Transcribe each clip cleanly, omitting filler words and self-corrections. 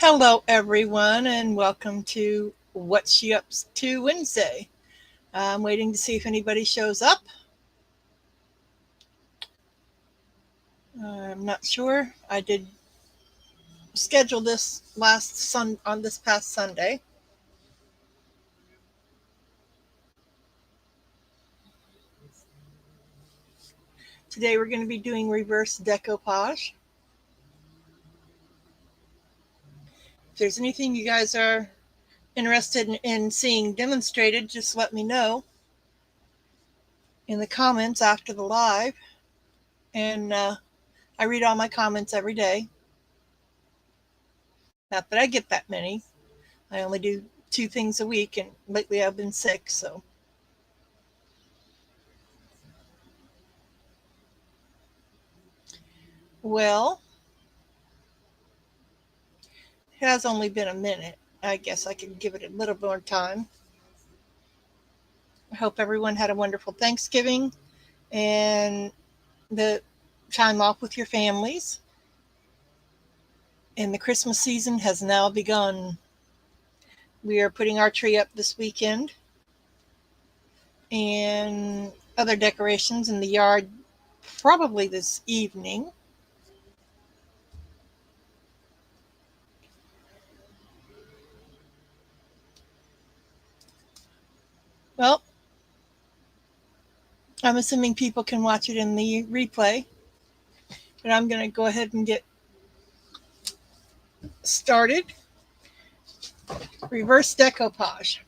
Hello, everyone, and welcome to What's She Up to Wednesday. I'm waiting to see if anybody shows up. I'm not sure. I did schedule this on this past Sunday. Today we're going to be doing reverse decoupage. If there's anything you guys are interested in seeing demonstrated, just let me know in the comments after the live. And I read all my comments every day. Not that I get that many. I only do 2 things a week, and lately I've been sick, so. Well, it has only been a minute. I guess I could give it a little more time. I hope everyone had a wonderful Thanksgiving and the time off with your families. And the Christmas season has now begun. We are putting our tree up this weekend and other decorations in the yard probably this evening. Well, I'm assuming people can watch it in the replay, but I'm going to go ahead and get started. Reverse decoupage.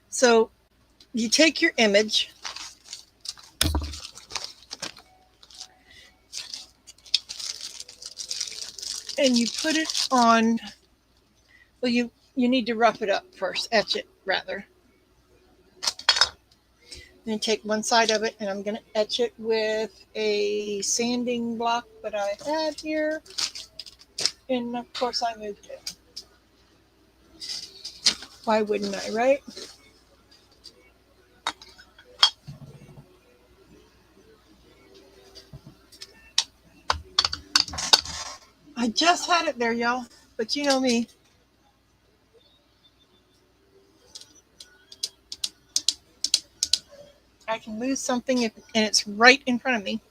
So you take your image and you put it on, well, you need to rough it up first, etch it rather. Then take one side of it, and I'm going to etch it with a sanding block that I had here. And of course I moved it. Why wouldn't I, right? I just had it there, y'all, but you know me. I can lose something and it's right in front of me.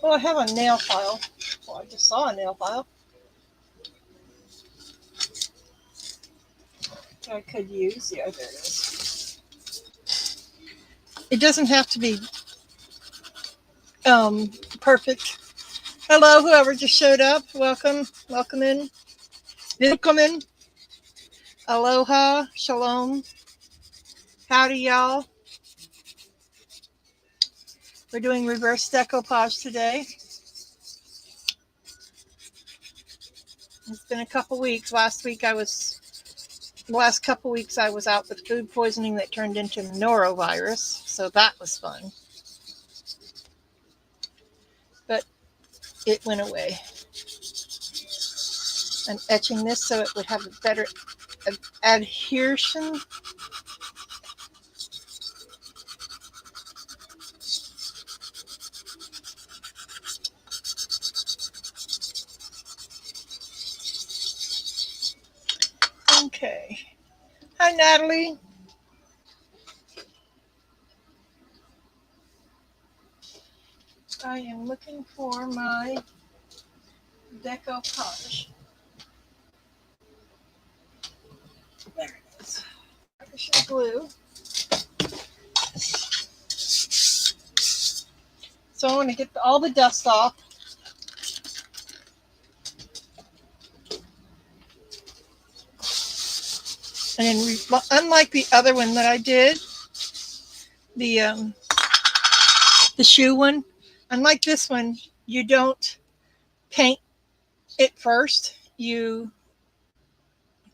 Well, I have a nail file. Well, I just saw a nail file I could use. Yeah, there it is. It doesn't have to be perfect. Hello, whoever just showed up. Welcome. Welcome in. Welcome in. Aloha. Shalom. Howdy, y'all. We're doing reverse decoupage today. It's been a couple weeks. The last couple weeks I was out with food poisoning that turned into norovirus, so that was fun. But it went away. I'm etching this so it would have a better adhesion. Okay. Hi, Natalie. I am looking for my decoupage. There it is. Artificial glue. So I want to get all the dust off. And unlike the other one that I did, the shoe one, unlike this one, you don't paint it first. You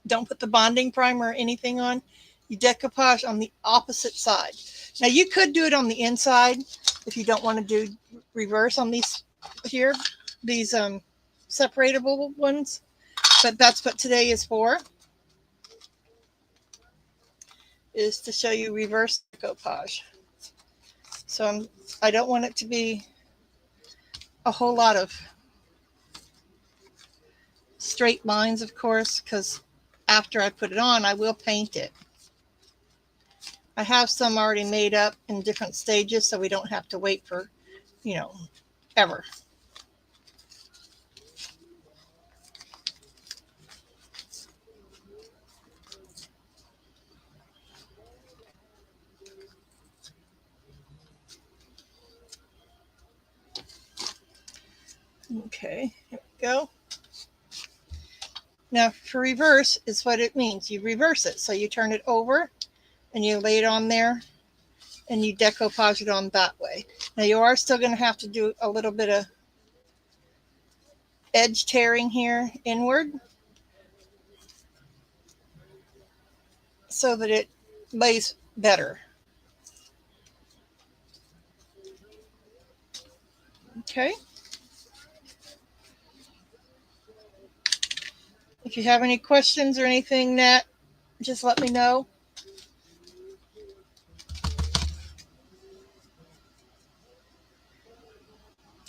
don't put the bonding primer or anything on. You decoupage on the opposite side. Now you could do it on the inside if you don't want to do reverse on these here, these separatable ones, but that's what today is for. is to show you reverse decoupage. So I don't want it to be a whole lot of straight lines, of course, because after I put it on, I will paint it. I have some already made up in different stages, so we don't have to wait for, ever. Okay, here we go. Now for reverse is what it means. You reverse it. So you turn it over and you lay it on there and you decoupage it on that way. Now you are still going to have to do a little bit of edge tearing here inward so that it lays better. Okay. If you have any questions or anything, Nat, just let me know.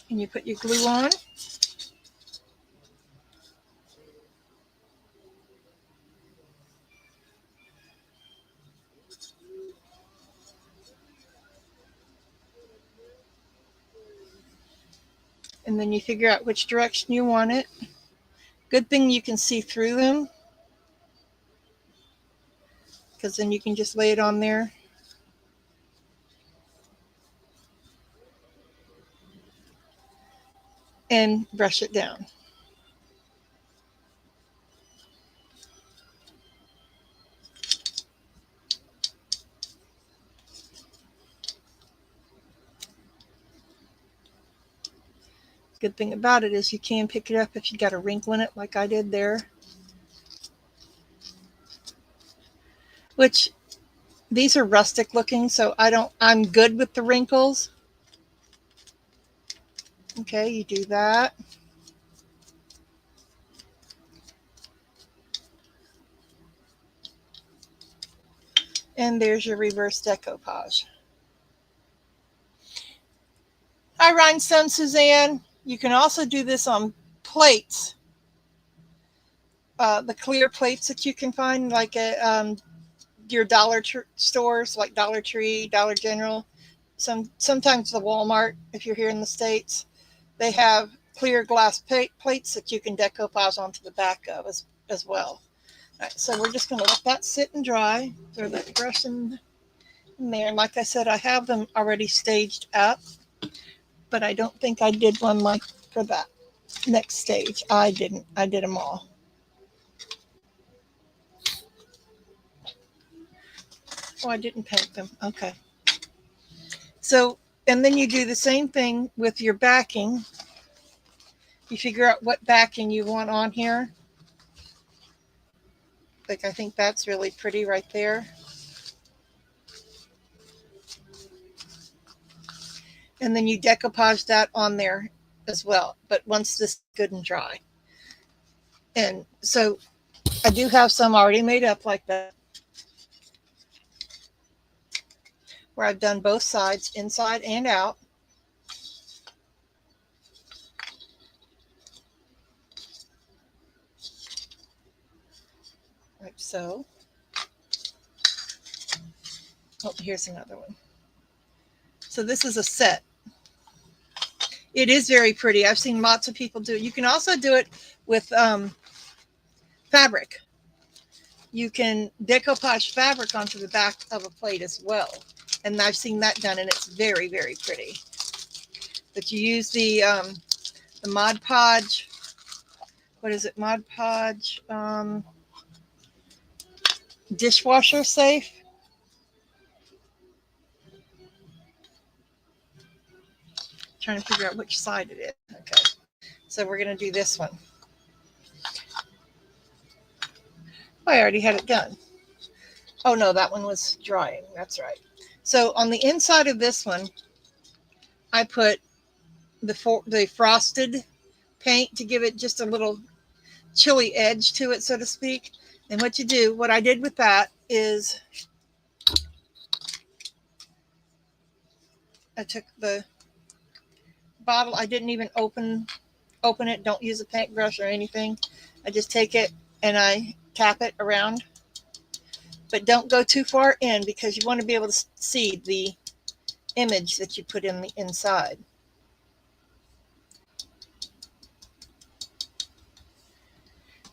And you put your glue on. And then you figure out which direction you want it. Good thing you can see through them, because then you can just lay it on there. And brush it down. Good thing about it is you can pick it up if you got a wrinkle in it like I did there. Which these are rustic looking, so I'm good with the wrinkles. Okay, you do that. And there's your reverse decoupage. Hi, Rhinestone Suzanne. You can also do this on plates. The clear plates that you can find like at your stores like Dollar Tree, Dollar General. Sometimes the Walmart, if you're here in the States, they have clear glass plates that you can decoupage onto the back of as well. All right, so we're just going to let that sit and dry. Throw that brush in there. And like I said, I have them already staged up, but I don't think I did one like for that next stage. I didn't. I did them all. Oh, I didn't paint them. Okay. So, and then you do the same thing with your backing. You figure out what backing you want on here. Like, I think that's really pretty right there. And then you decoupage that on there as well. But once this is good and dry. And so I do have some already made up like that, where I've done both sides, inside and out. Like so. Oh, here's another one. So this is a set. It is very pretty. I've seen lots of people do it. You can also do it with fabric. You can decoupage fabric onto the back of a plate as well. And I've seen that done, and it's very, very pretty. But you use the Mod Podge. What is it? Mod Podge dishwasher safe. Trying to figure out which side it is. Okay. So we're going to do this one. Oh, I already had it done. Oh, no, that one was drying. That's right. So on the inside of this one, I put the frosted paint to give it just a little chilly edge to it, so to speak. And what I did with that is I took the bottle. I didn't even open it. Don't use a paintbrush or anything. I just take it and I tap it around. But don't go too far in because you want to be able to see the image that you put in the inside.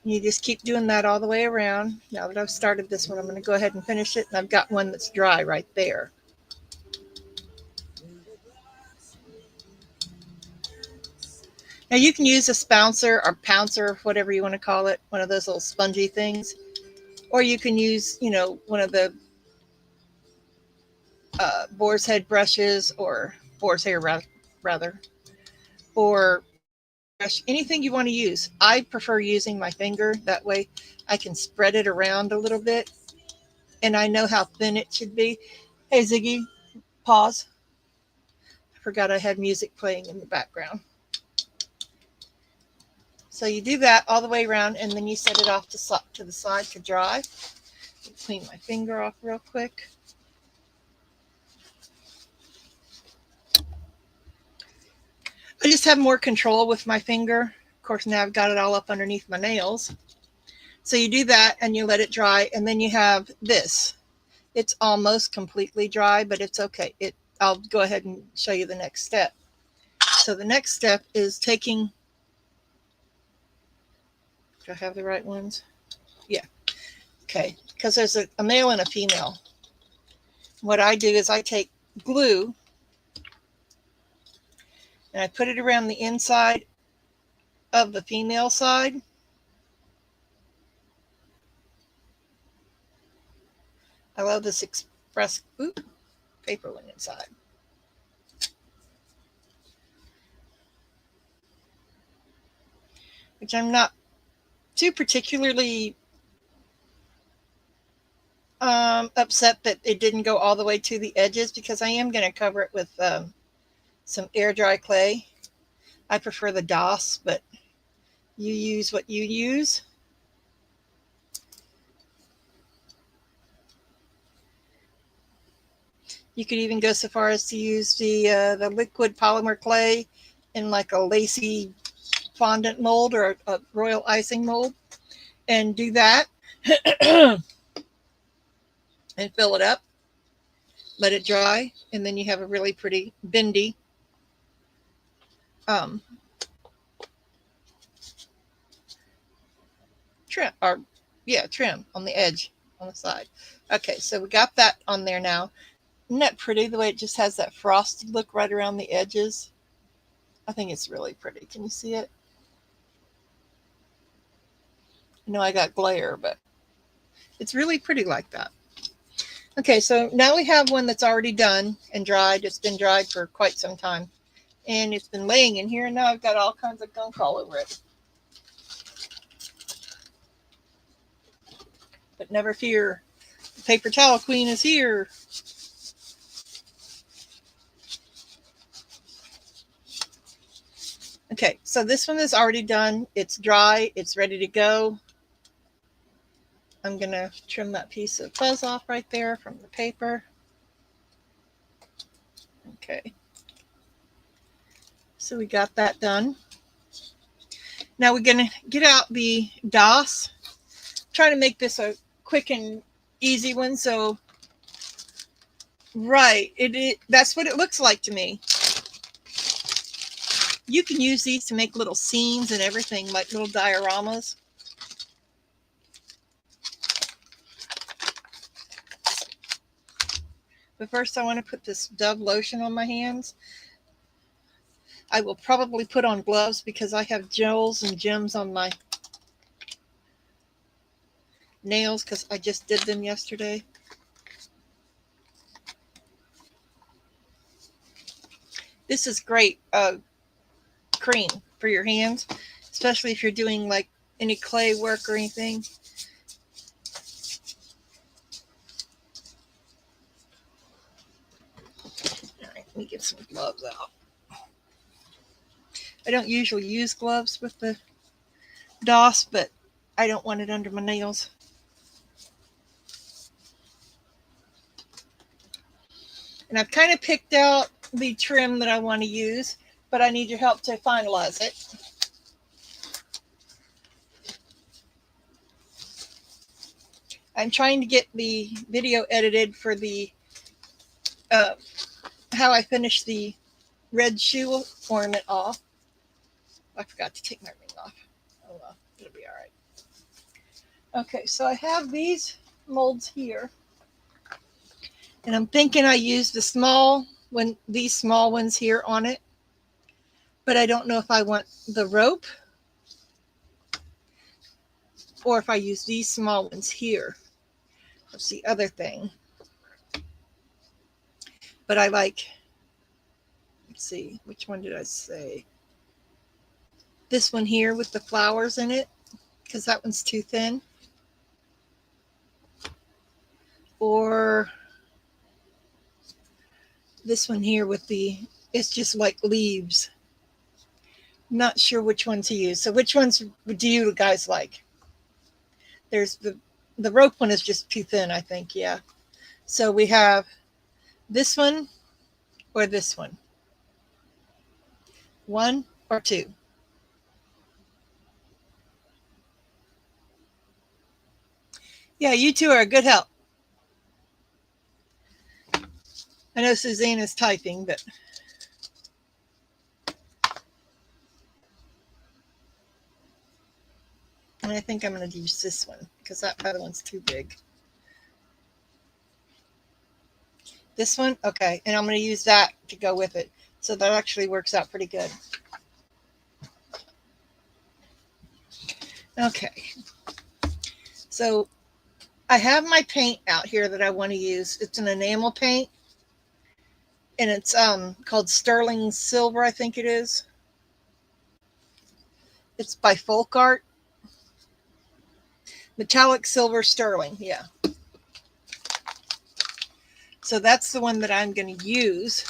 You just keep doing that all the way around. Now that I've started this one, I'm going to go ahead and finish it. And I've got one that's dry right there. Now you can use a spouncer or pouncer, whatever you want to call it, one of those little spongy things. Or you can use, one of the boar's head brushes, or boar's hair rather, or brush, anything you want to use. I prefer using my finger. That way I can spread it around a little bit and I know how thin it should be. Hey, Ziggy, pause. I forgot I had music playing in the background. So you do that all the way around and then you set it off to the side to dry. Clean my finger off real quick. I just have more control with my finger. Of course, now I've got it all up underneath my nails. So you do that and you let it dry, and then you have this. It's almost completely dry, but it's okay. I'll go ahead and show you the next step. So the next step is taking, do I have the right ones? Yeah. Okay, because there's a male and a female. What I do is I take glue and I put it around the inside of the female side. I love this express paper went inside. Which I'm not too particularly upset that it didn't go all the way to the edges, because I am going to cover it with some air dry clay. I prefer the DOS, but you use what you use. You could even go so far as to use the liquid polymer clay in like a lacy fondant mold or a royal icing mold, and do that and fill it up, let it dry, and then you have a really pretty bendy trim on the edge, on the side. Okay, so we got that on there now. Isn't that pretty, the way it just has that frosted look right around the edges? I think it's really pretty. Can you see it? I know I got glare, but it's really pretty like that. Okay, so now we have one that's already done and dried. It's been dried for quite some time. And it's been laying in here, and now I've got all kinds of gunk all over it. But never fear, the paper towel queen is here. Okay, so this one is already done. It's dry. It's ready to go. I'm going to trim that piece of fuzz off right there from the paper. Okay. So we got that done. Now we're going to get out the DOS. I'm trying to make this a quick and easy one. So, right, that's what it looks like to me. You can use these to make little scenes and everything, like little dioramas. But first I want to put this Dove lotion on my hands. I will probably put on gloves because I have gels and gems on my nails because I just did them yesterday. This is great cream for your hands, especially if you're doing like any clay work or anything. All right, let me get some gloves out. I don't usually use gloves with the DOS, but I don't want it under my nails. And I've kind of picked out the trim that I want to use, but I need your help to finalize it. I'm trying to get the video edited for the how I finished the red shoe ornament off. I forgot to take my ring off. Oh well, it'll be all right. Okay, so I have these molds here, and I'm thinking I used the small one, these small ones here on it, but I don't know if I want the rope or if I use these small ones here. That's the other thing. But I like, let's see, which one did I say? This one here with the flowers in it, because that one's too thin. Or this one here with the, it's just like leaves. Not sure which one to use. So which ones do you guys like? There's the rope one is just too thin, I think. Yeah. So we have this one or this one. One or two. Yeah, you two are a good help. I know Suzanne is typing, but and I think I'm going to use this one because that other one's too big. This one, okay, and I'm going to use that to go with it. So that actually works out pretty good. Okay, so I have my paint out here that I want to use. It's an enamel paint, and it's called Sterling Silver, I think it is. It's by Folk Art. Metallic Silver Sterling, yeah. So that's the one that I'm going to use.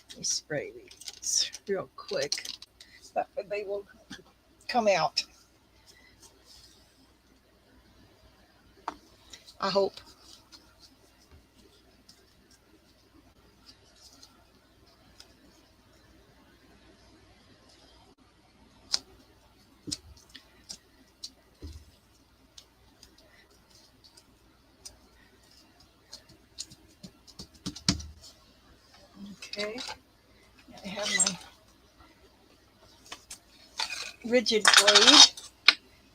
Let me spray these real quick. That way they will come out. I hope. Okay, I have my rigid blade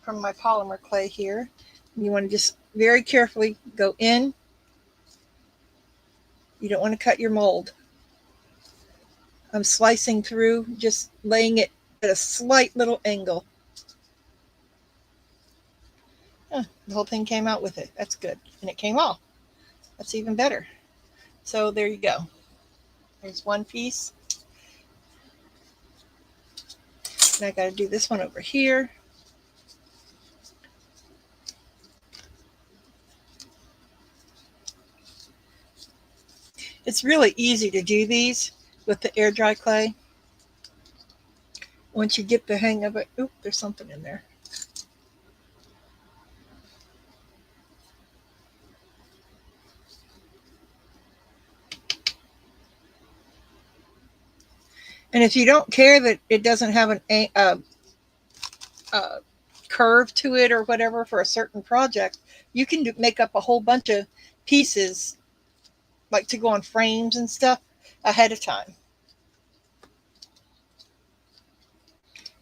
from my polymer clay here. You want to just very carefully go in. You don't want to cut your mold. I'm slicing through, just laying it at a slight little angle. Oh, the whole thing came out with it. That's good. And it came off. That's even better. So there you go. There's one piece. And I got to do this one over here. It's really easy to do these with the air dry clay. Once you get the hang of it, oop, there's something in there. And if you don't care that it doesn't have an curve to it or whatever for a certain project, you can make up a whole bunch of pieces like to go on frames and stuff ahead of time.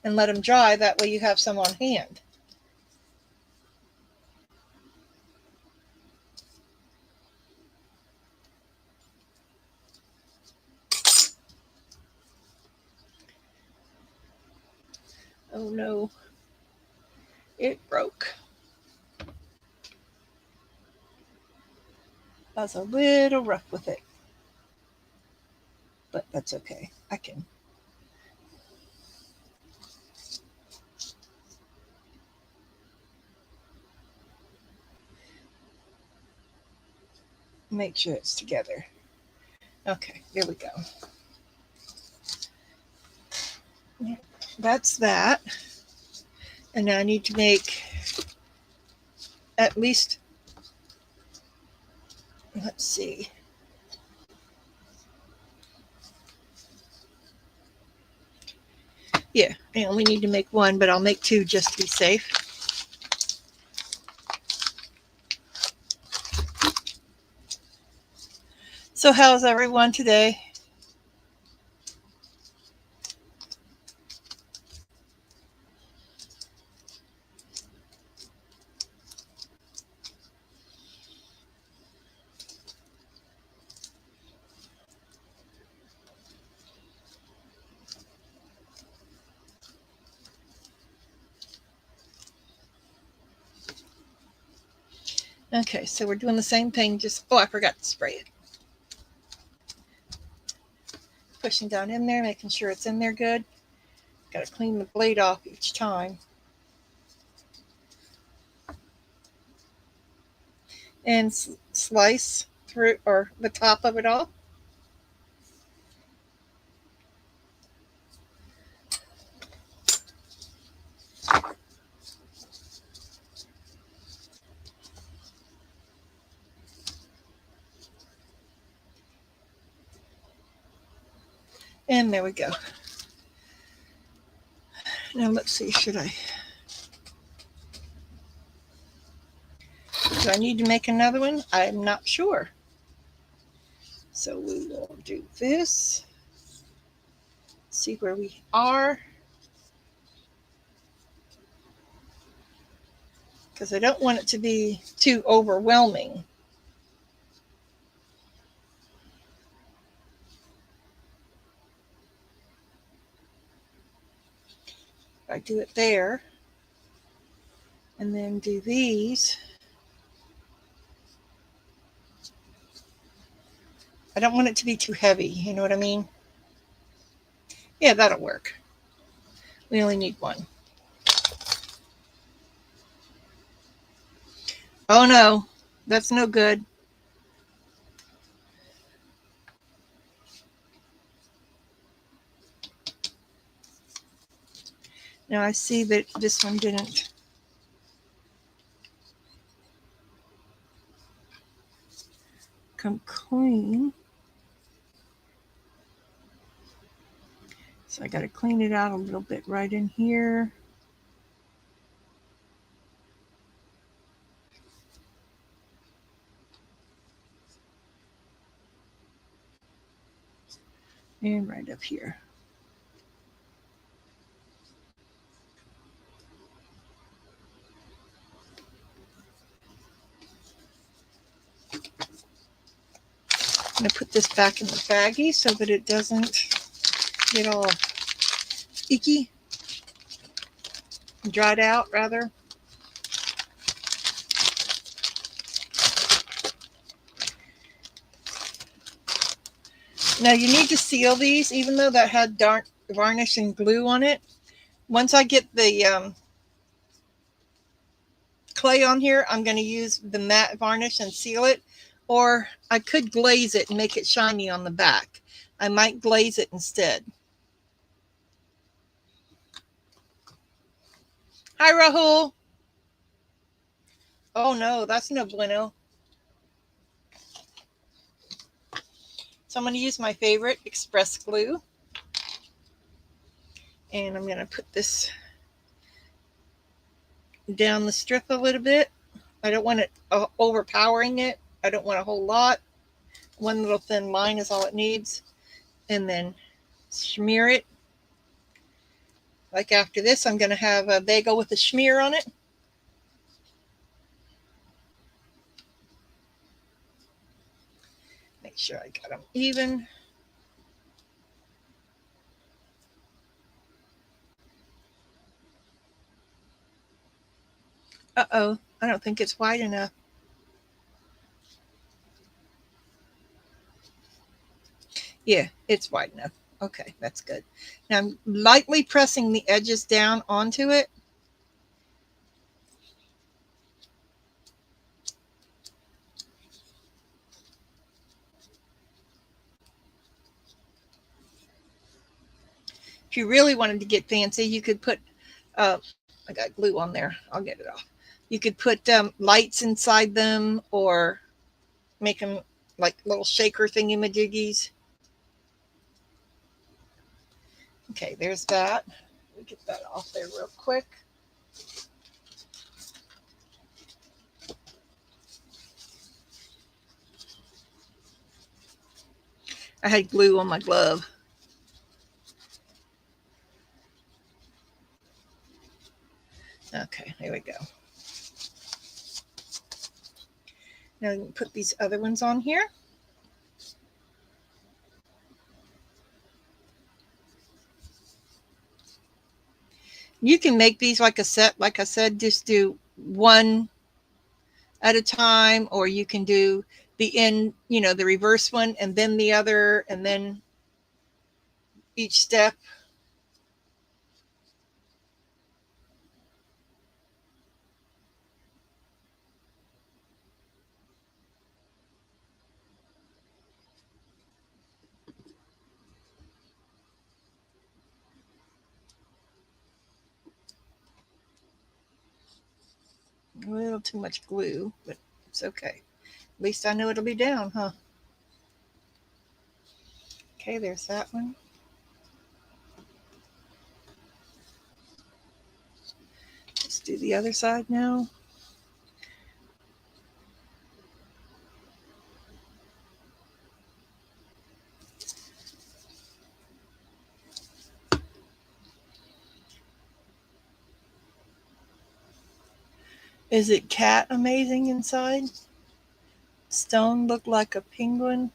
And let them dry. That way you have some on hand. Oh no, it broke. I was a little rough with it, but that's okay. I can. Make sure it's together. Okay, there we go. Yeah, that's that. And now I need to make at least, let's see, yeah, I only need to make one, but I'll make two just to be safe. So how's everyone today? Okay, so we're doing the same thing, just, oh, I forgot to spray it. Pushing down in there, making sure it's in there good. Got to clean the blade off each time. And slice through, or the top of it all. And there we go. Now let's see, do I need to make another one? I'm not sure. So we will do this. See where we are. Because I don't want it to be too overwhelming. I do it there. And then do these. I don't want it to be too heavy, you know what I mean? Yeah, that'll work. We only need one. Oh no, that's no good. Now I see that this one didn't. Come clean. So I got to clean it out a little bit right in here. And right up here. I'm going to put this back in the baggie so that it doesn't get all icky. Dried out, rather. Now you need to seal these, even though that had dark varnish and glue on it. Once I get the clay on here, I'm going to use the matte varnish and seal it. Or I could glaze it and make it shiny on the back. I might glaze it instead. Hi, Rahul. Oh no, that's no bueno. So I'm going to use my favorite Express glue. And I'm going to put this down the strip a little bit. I don't want it overpowering it. I don't want a whole lot. One little thin line is all it needs. And then smear it. Like after this, I'm going to have a bagel with a smear on it. Make sure I got them even. Uh-oh, I don't think it's wide enough. Yeah, it's wide enough. Okay, that's good. Now I'm lightly pressing the edges down onto it. If you really wanted to get fancy, you could put I got glue on there. I'll get it off. You could put lights inside them or make them like little shaker thingy-majiggies. Okay, there's that. Let me get that off there real quick. I had glue on my glove. Okay, here we go. Now you can put these other ones on here. You can make these like a set, like I said, just do one at a time, or you can do the end, you know, the reverse one and then the other, and then each step. A little too much glue, but it's okay. At least I know it'll be down, huh? Okay, there's that one. Let's do the other side now. Is it cat amazing inside? Stone looked like a penguin.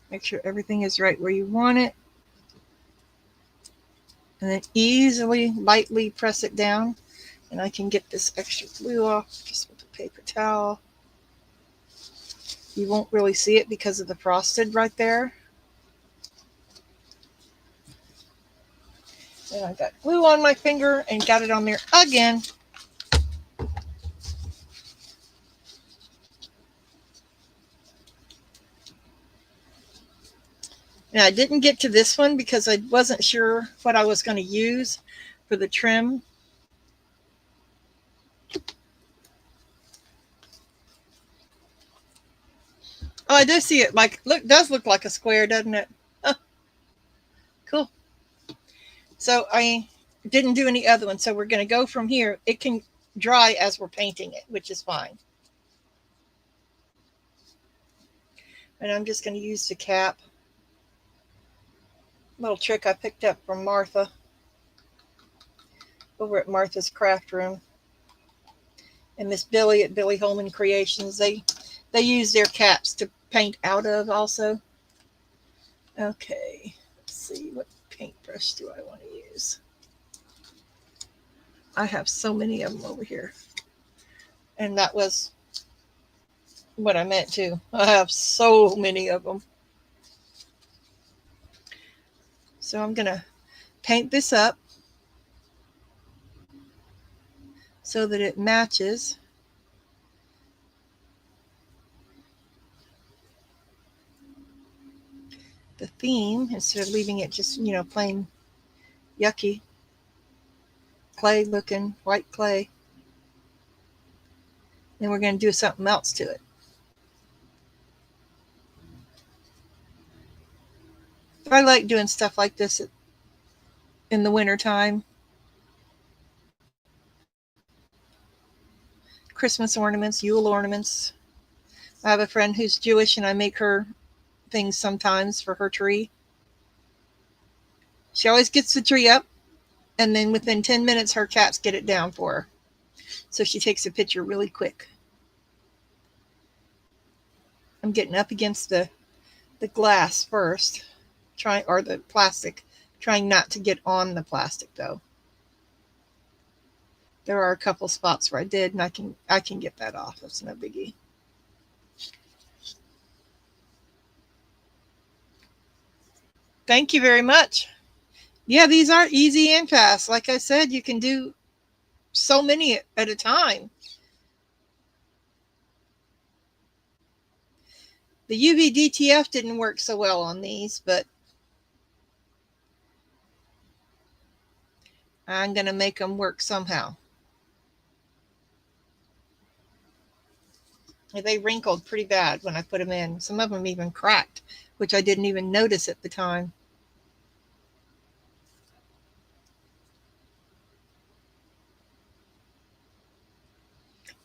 Make sure everything is right where you want it. And then easily, lightly press it down. And I can get this extra glue off just with a paper towel. You won't really see it because of the frosted right there. And I got glue on my finger and got it on there again. And I didn't get to this one because I wasn't sure what I was going to use for the trim. Oh, I do see it. Like, look, does look like a square, doesn't it? Oh, cool. So I didn't do any other ones. So we're going to go from here. It can dry as we're painting it, which is fine. And I'm just going to use the cap. Little trick I picked up from Martha over at Martha's Craft Room. And Miss Billy at Billy Holman Creations. They use their caps to paint out of also. Okay, let's see, what paintbrush do I want to use? I have so many of them over here. And that was what I meant too. I have so many of them. So I'm going to paint this up so that it matches. The theme, instead of leaving it just, you know, plain yucky clay looking white clay. Then we're going to do something else to it. I like doing stuff like this in the winter time. Christmas ornaments, Yule ornaments. I have a friend who's Jewish and I make her things sometimes for her tree. She always gets the tree up, and then within 10 minutes her cats get it down for her. So she takes a picture really quick. I'm getting up against the glass first, or the plastic, trying not to get on the plastic though. There are a couple spots where I did, and I can get that off. That's no biggie. Thank you very much. Yeah, these are easy and fast. Like I said, you can do so many at a time. The UV DTF didn't work so well on these, but I'm going to make them work somehow. They wrinkled pretty bad when I put them in. Some of them even cracked, which I didn't even notice at the time.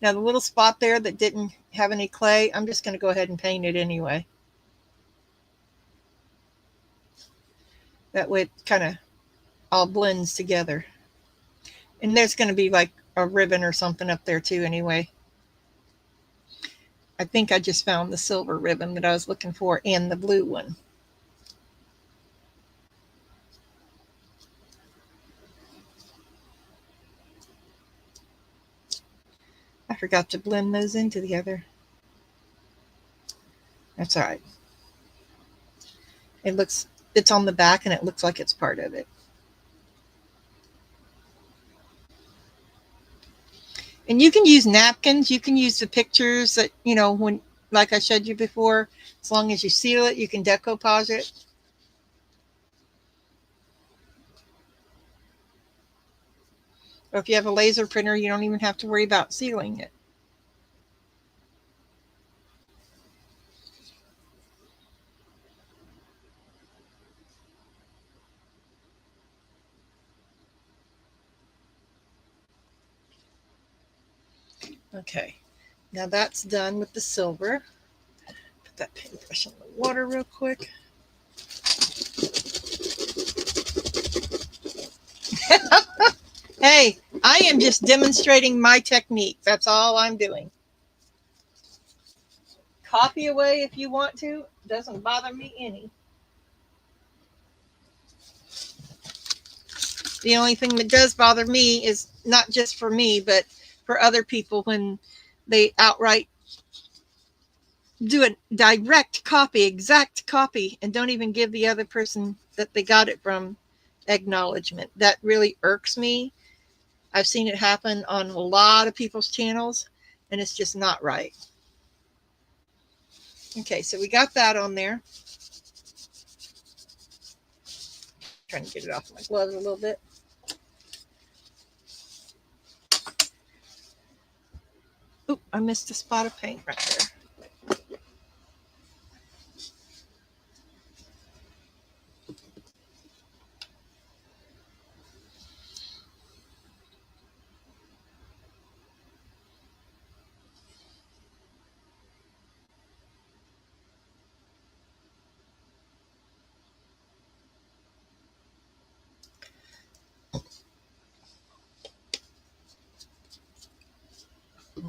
Now the little spot there that didn't have any clay, I'm just going to go ahead and paint it anyway. That way it kind of all blends together. And there's going to be like a ribbon or something up there too anyway. I think I just found the silver ribbon that I was looking for and the blue one. I forgot to blend those in together. That's all right. It's on the back and it looks like it's part of it. And you can use napkins. You can use the pictures that, when, like I showed you before, as long as you seal it, you can decoupage it. Or if you have a laser printer, you don't even have to worry about sealing it. Okay, now that's done with the silver. Put that paintbrush in the water real quick. Hey, I am just demonstrating my technique. That's all I'm doing. Copy away if you want to. Doesn't bother me any. The only thing that does bother me is not just for me, but for other people when they outright do a direct copy, exact copy, and don't even give the other person that they got it from acknowledgement. That really irks me. I've seen it happen on a lot of people's channels, and it's just not right. Okay, so we got that on there. Trying to get it off my gloves a little bit. Oop, I missed a spot of paint right there.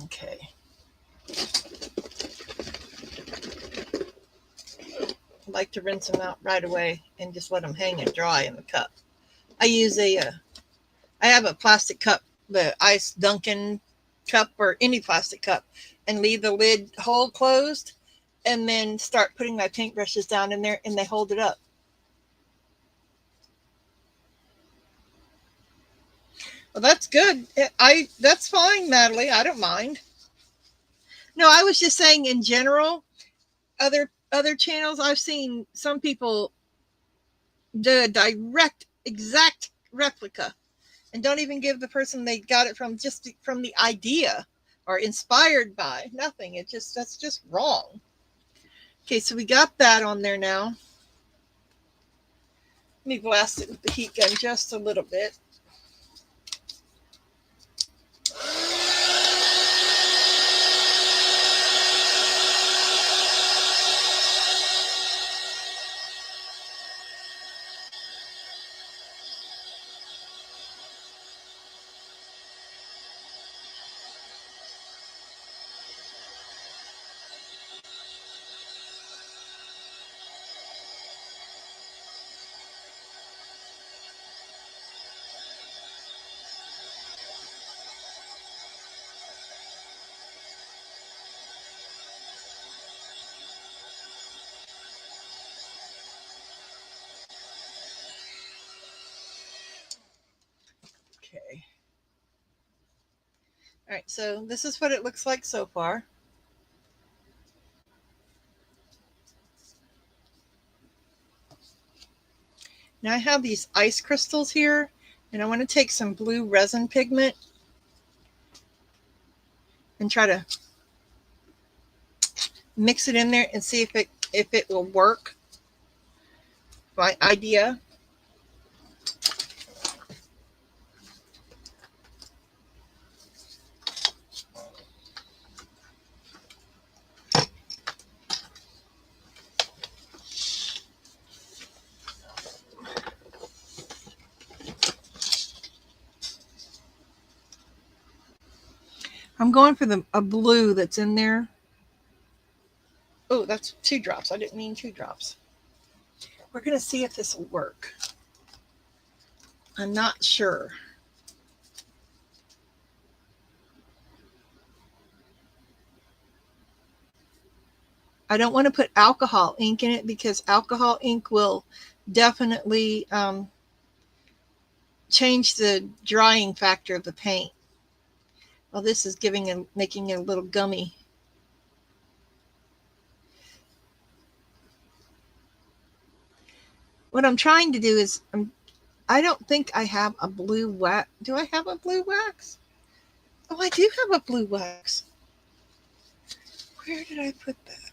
Okay. I like to rinse them out right away and just let them hang and dry in the cup. I have a plastic cup, the ice Dunkin' cup or any plastic cup, and leave the lid hole closed and then start putting my paintbrushes down in there and they hold it up. Well, that's good. That's fine, Natalie. I don't mind. No, I was just saying in general, other channels I've seen some people do a direct exact replica and don't even give the person they got it from just from the idea or inspired by nothing. That's just wrong. Okay, so we got that on there now. Let me blast it with the heat gun just a little bit. All right, so this is what it looks like so far. Now I have these ice crystals here, and I want to take some blue resin pigment and try to mix it in there and see if it will work. My idea. I'm going for a blue that's in there. Oh, that's 2 drops. I didn't mean 2 drops. We're going to see if this will work. I'm not sure. I don't want to put alcohol ink in it because alcohol ink will definitely change the drying factor of the paint. Well, this is making it a little gummy. What I'm trying to do is, I don't think I have a blue wax. Do I have a blue wax? Oh, I do have a blue wax. Where did I put that?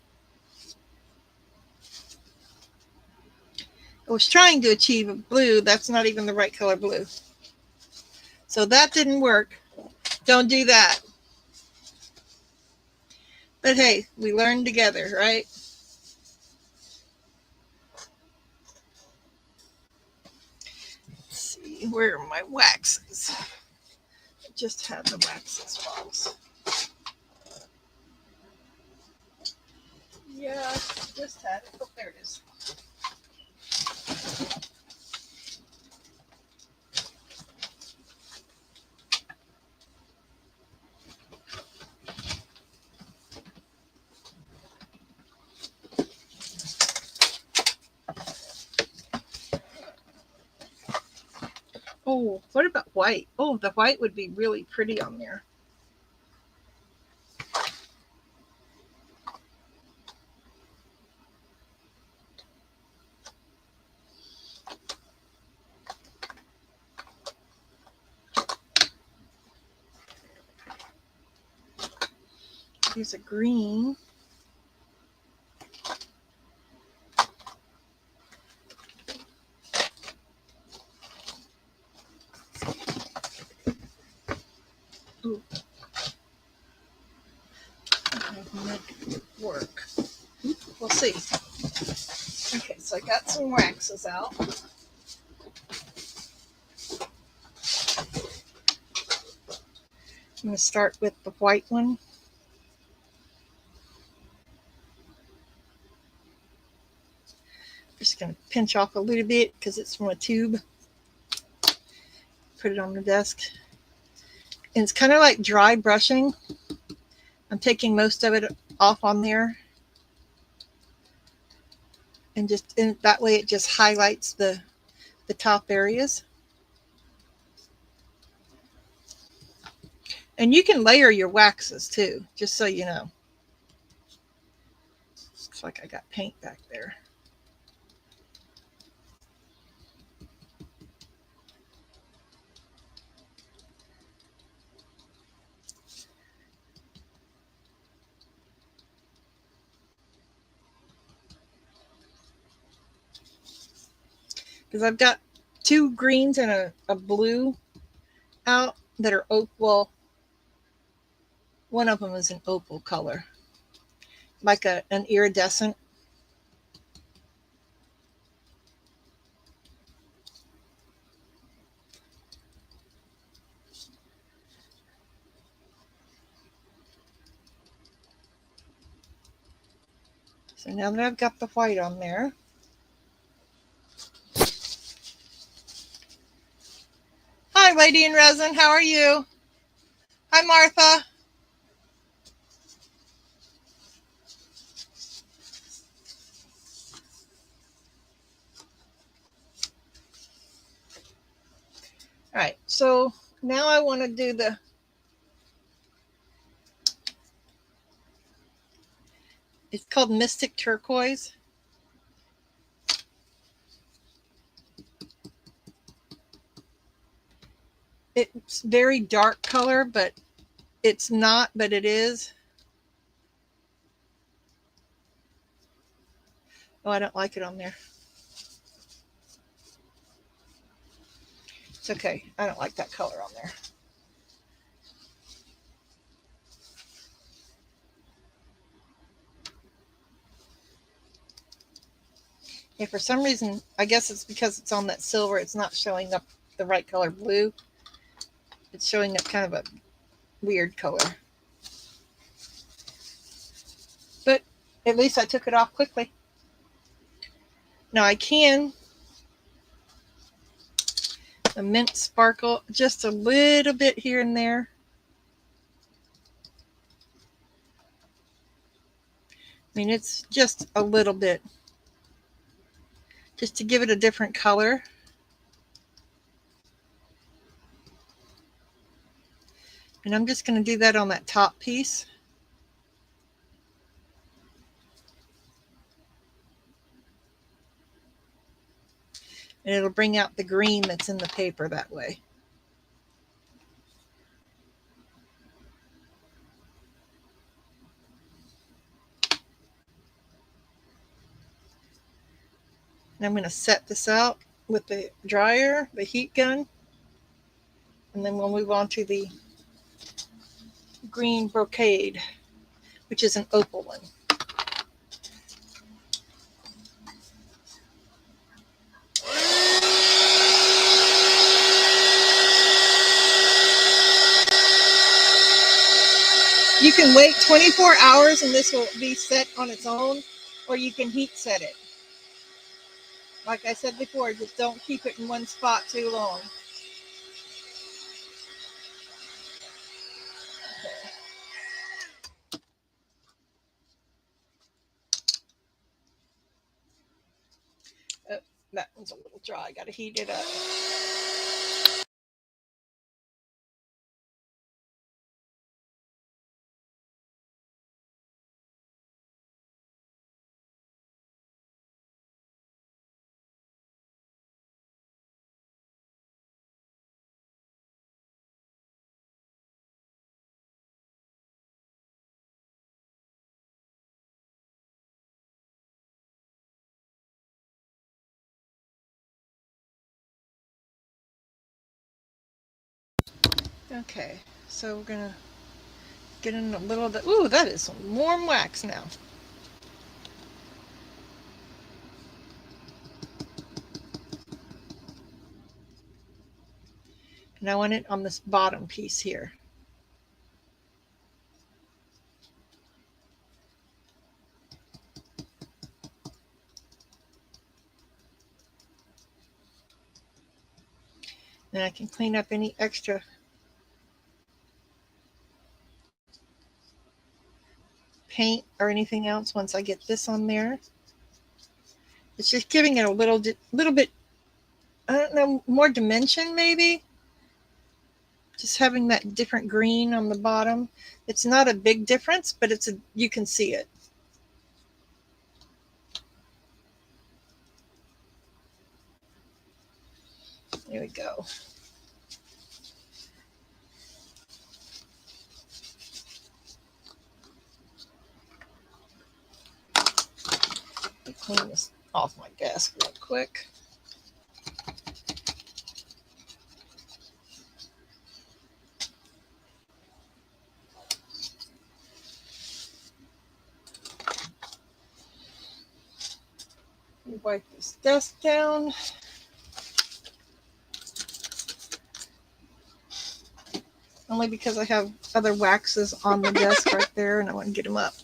I was trying to achieve a blue. That's not even the right color blue. So that didn't work. Don't do that. But hey, we learned together, right? Let's see, where are my waxes? I just had the waxes box. Yeah, I just had it. Oh, there it is. Oh, what about white? Oh, the white would be really pretty on there. Here's a green. Ooh. Make it work. We'll see. Okay, so I got some waxes out. I'm going to start with the white one. Just going to pinch off a little bit because it's from a tube. Put it on the desk. And it's kind of like dry brushing. I'm taking most of it off on there. And that way it just highlights the top areas. And you can layer your waxes too, just so you know. Looks like I got paint back there. Because I've got 2 greens and a blue out that are oak. Well, one of them is an opal color, like an iridescent. So now that I've got the white on there, hi, Lady in Resin. How are you? Hi, Martha. All right, so now I want to do the It's called Mystic Turquoise. It's very dark color, but it's not, but it is. Oh, I don't like it on there. It's okay. I don't like that color on there. Yeah, for some reason, I guess it's because it's on that silver, it's not showing up the right color blue. It's showing up kind of a weird color. But at least I took it off quickly. Now I can the mint sparkle just a little bit here and there. I mean, it's just a little bit, just to give it a different color. And I'm just going to do that on that top piece. And it'll bring out the green that's in the paper that way. And I'm going to set this out with the dryer, the heat gun. And then we'll move on to the green brocade, which is an opal one. You can wait 24 hours and this will be set on its own, or you can heat set it. Like I said before, just don't keep it in one spot too long. Oh, that one's a little dry. I got to heat it up. Okay, so we're going to get in a little bit. Ooh, that is some warm wax now. And I want it on this bottom piece here. Then I can clean up any extra paint or anything else once I get this on there. It's just giving it a little bit, I don't know, more dimension maybe. Just having that different green on the bottom. It's not a big difference, but you can see it. There we go. Let me clean this off my desk real quick. Wipe this desk down. Only because I have other waxes on the desk right there and I want to get them up.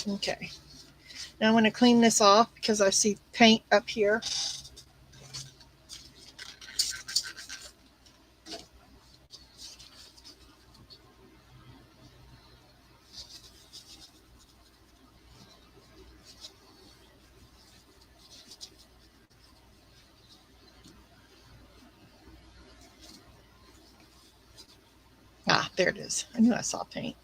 Okay. Now I'm going to clean this off because I see paint up here. There it is. I knew I saw paint.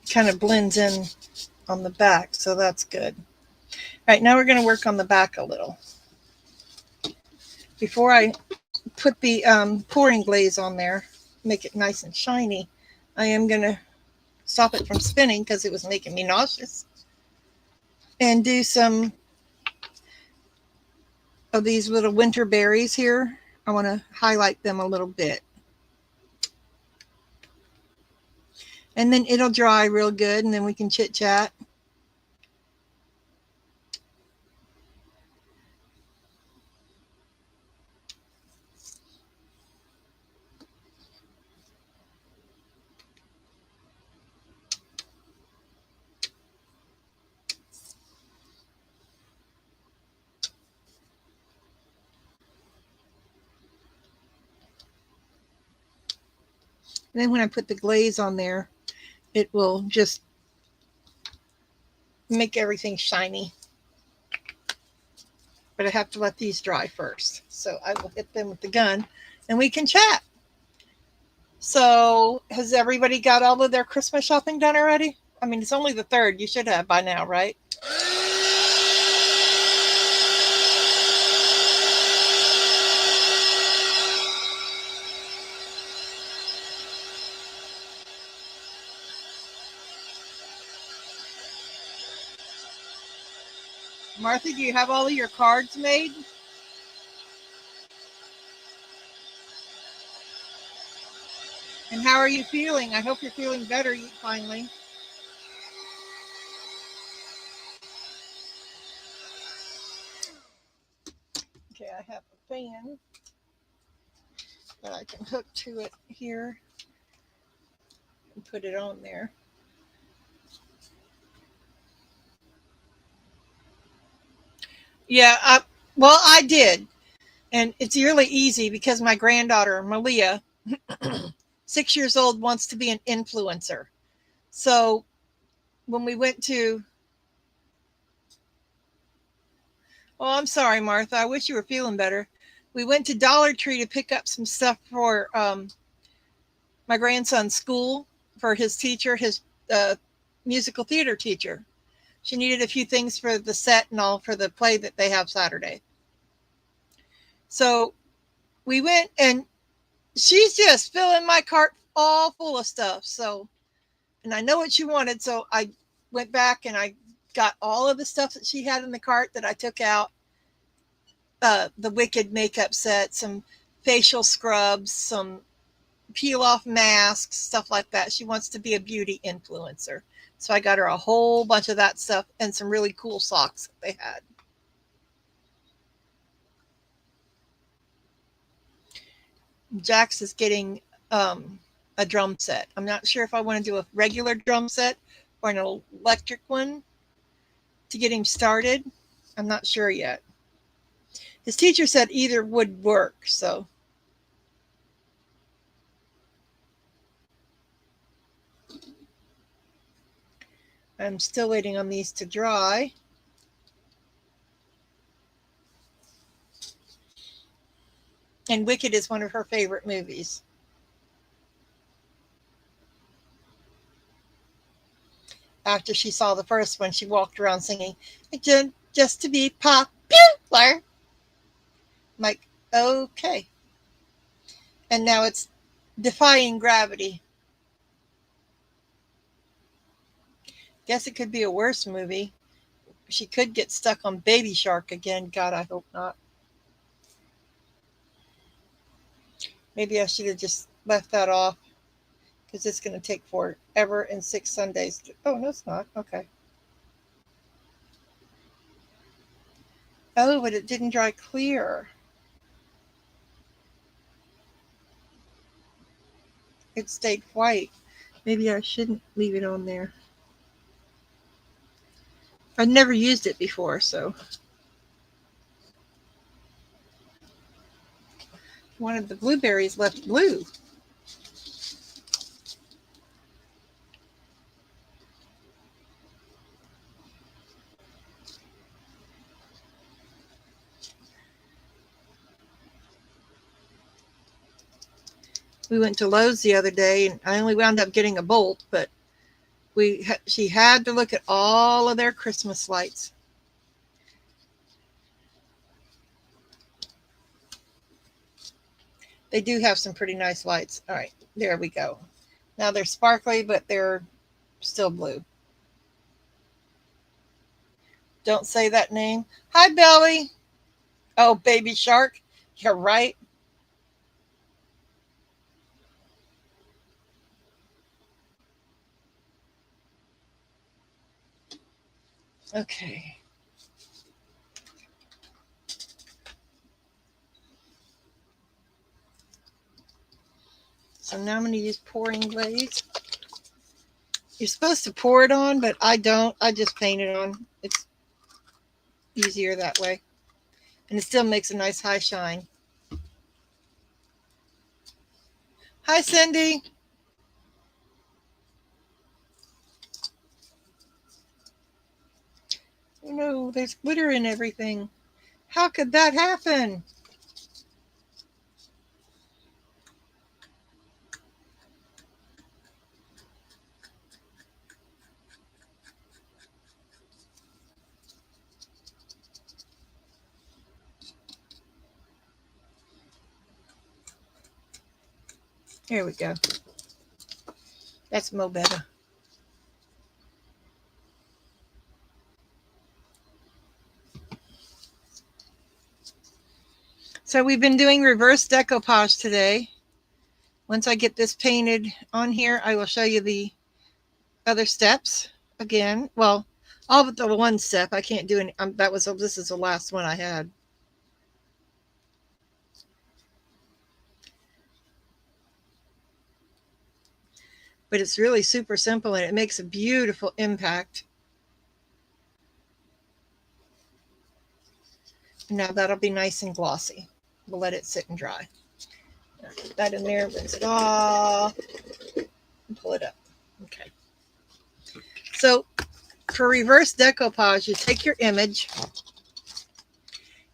Kind of blends in on the back, so that's good. All right, now we're going to work on the back a little. Before I put the pouring glaze on there, make it nice and shiny, I am going to stop it from spinning because it was making me nauseous, and do some of these little winter berries here. I want to highlight them a little bit. And then it'll dry real good, and then we can chit chat. And then when I put the glaze on there, it will just make everything shiny. But I have to let these dry first. So I will hit them with the gun and we can chat. So has everybody got all of their Christmas shopping done already? I mean, it's only the 3rd. You should have by now, right? Martha, do you have all of your cards made? And how are you feeling? I hope you're feeling better finally. Okay, I have a fan that I can hook to it here and put it on there. Yeah, well, I did. And it's really easy because my granddaughter, Malia, 6 years old, wants to be an influencer. So when we went to, oh, I'm sorry, Martha. I wish you were feeling better. We went to Dollar Tree to pick up some stuff for my grandson's school for his teacher, his musical theater teacher. She needed a few things for the set and all for the play that they have Saturday. So we went, and she's just filling my cart all full of stuff. So, and I know what she wanted. So I went back and I got all of the stuff that she had in the cart that I took out. The Wicked makeup set, some facial scrubs, some peel off masks, stuff like that. She wants to be a beauty influencer. So I got her a whole bunch of that stuff and some really cool socks that they had. Jax is getting a drum set. I'm not sure if I want to do a regular drum set or an electric one to get him started. I'm not sure yet. His teacher said either would work, so. I'm still waiting on these to dry. And Wicked is one of her favorite movies. After she saw the first one, she walked around singing, just to be popular. I'm like, okay. And now it's defying gravity. Guess it could be a worse movie. She could get stuck on Baby Shark again. God, I hope not. Maybe I should have just left that off because it's going to take forever and 6 Sundays. Oh, no, it's not. Okay. Oh, but it didn't dry clear. It stayed white. Maybe I shouldn't leave it on there. I've never used it before, so. One of the blueberries left blue. We went to Lowe's the other day, and I only wound up getting a bolt, but she had to look at all of their Christmas lights. They do have some pretty nice lights. All right, there we go. Now they're sparkly, but they're still blue. Don't say that name. Hi, Belly. Oh, baby shark. You're right. Okay. So now I'm going to use pouring glaze. You're supposed to pour it on, but I don't. I just paint it on. It's easier that way. And it still makes a nice high shine. Hi, Cindy. Oh no, there's glitter in everything. How could that happen? Here we go. That's mo better. So we've been doing reverse decoupage today. Once I get this painted on here, I will show you the other steps again. Well, all but the one step. I can't do any. This is the last one I had. But it's really super simple and it makes a beautiful impact. Now that'll be nice and glossy. We'll let it sit and dry. Put that in there, rinse it off, and pull it up. Okay. So for reverse decoupage, you take your image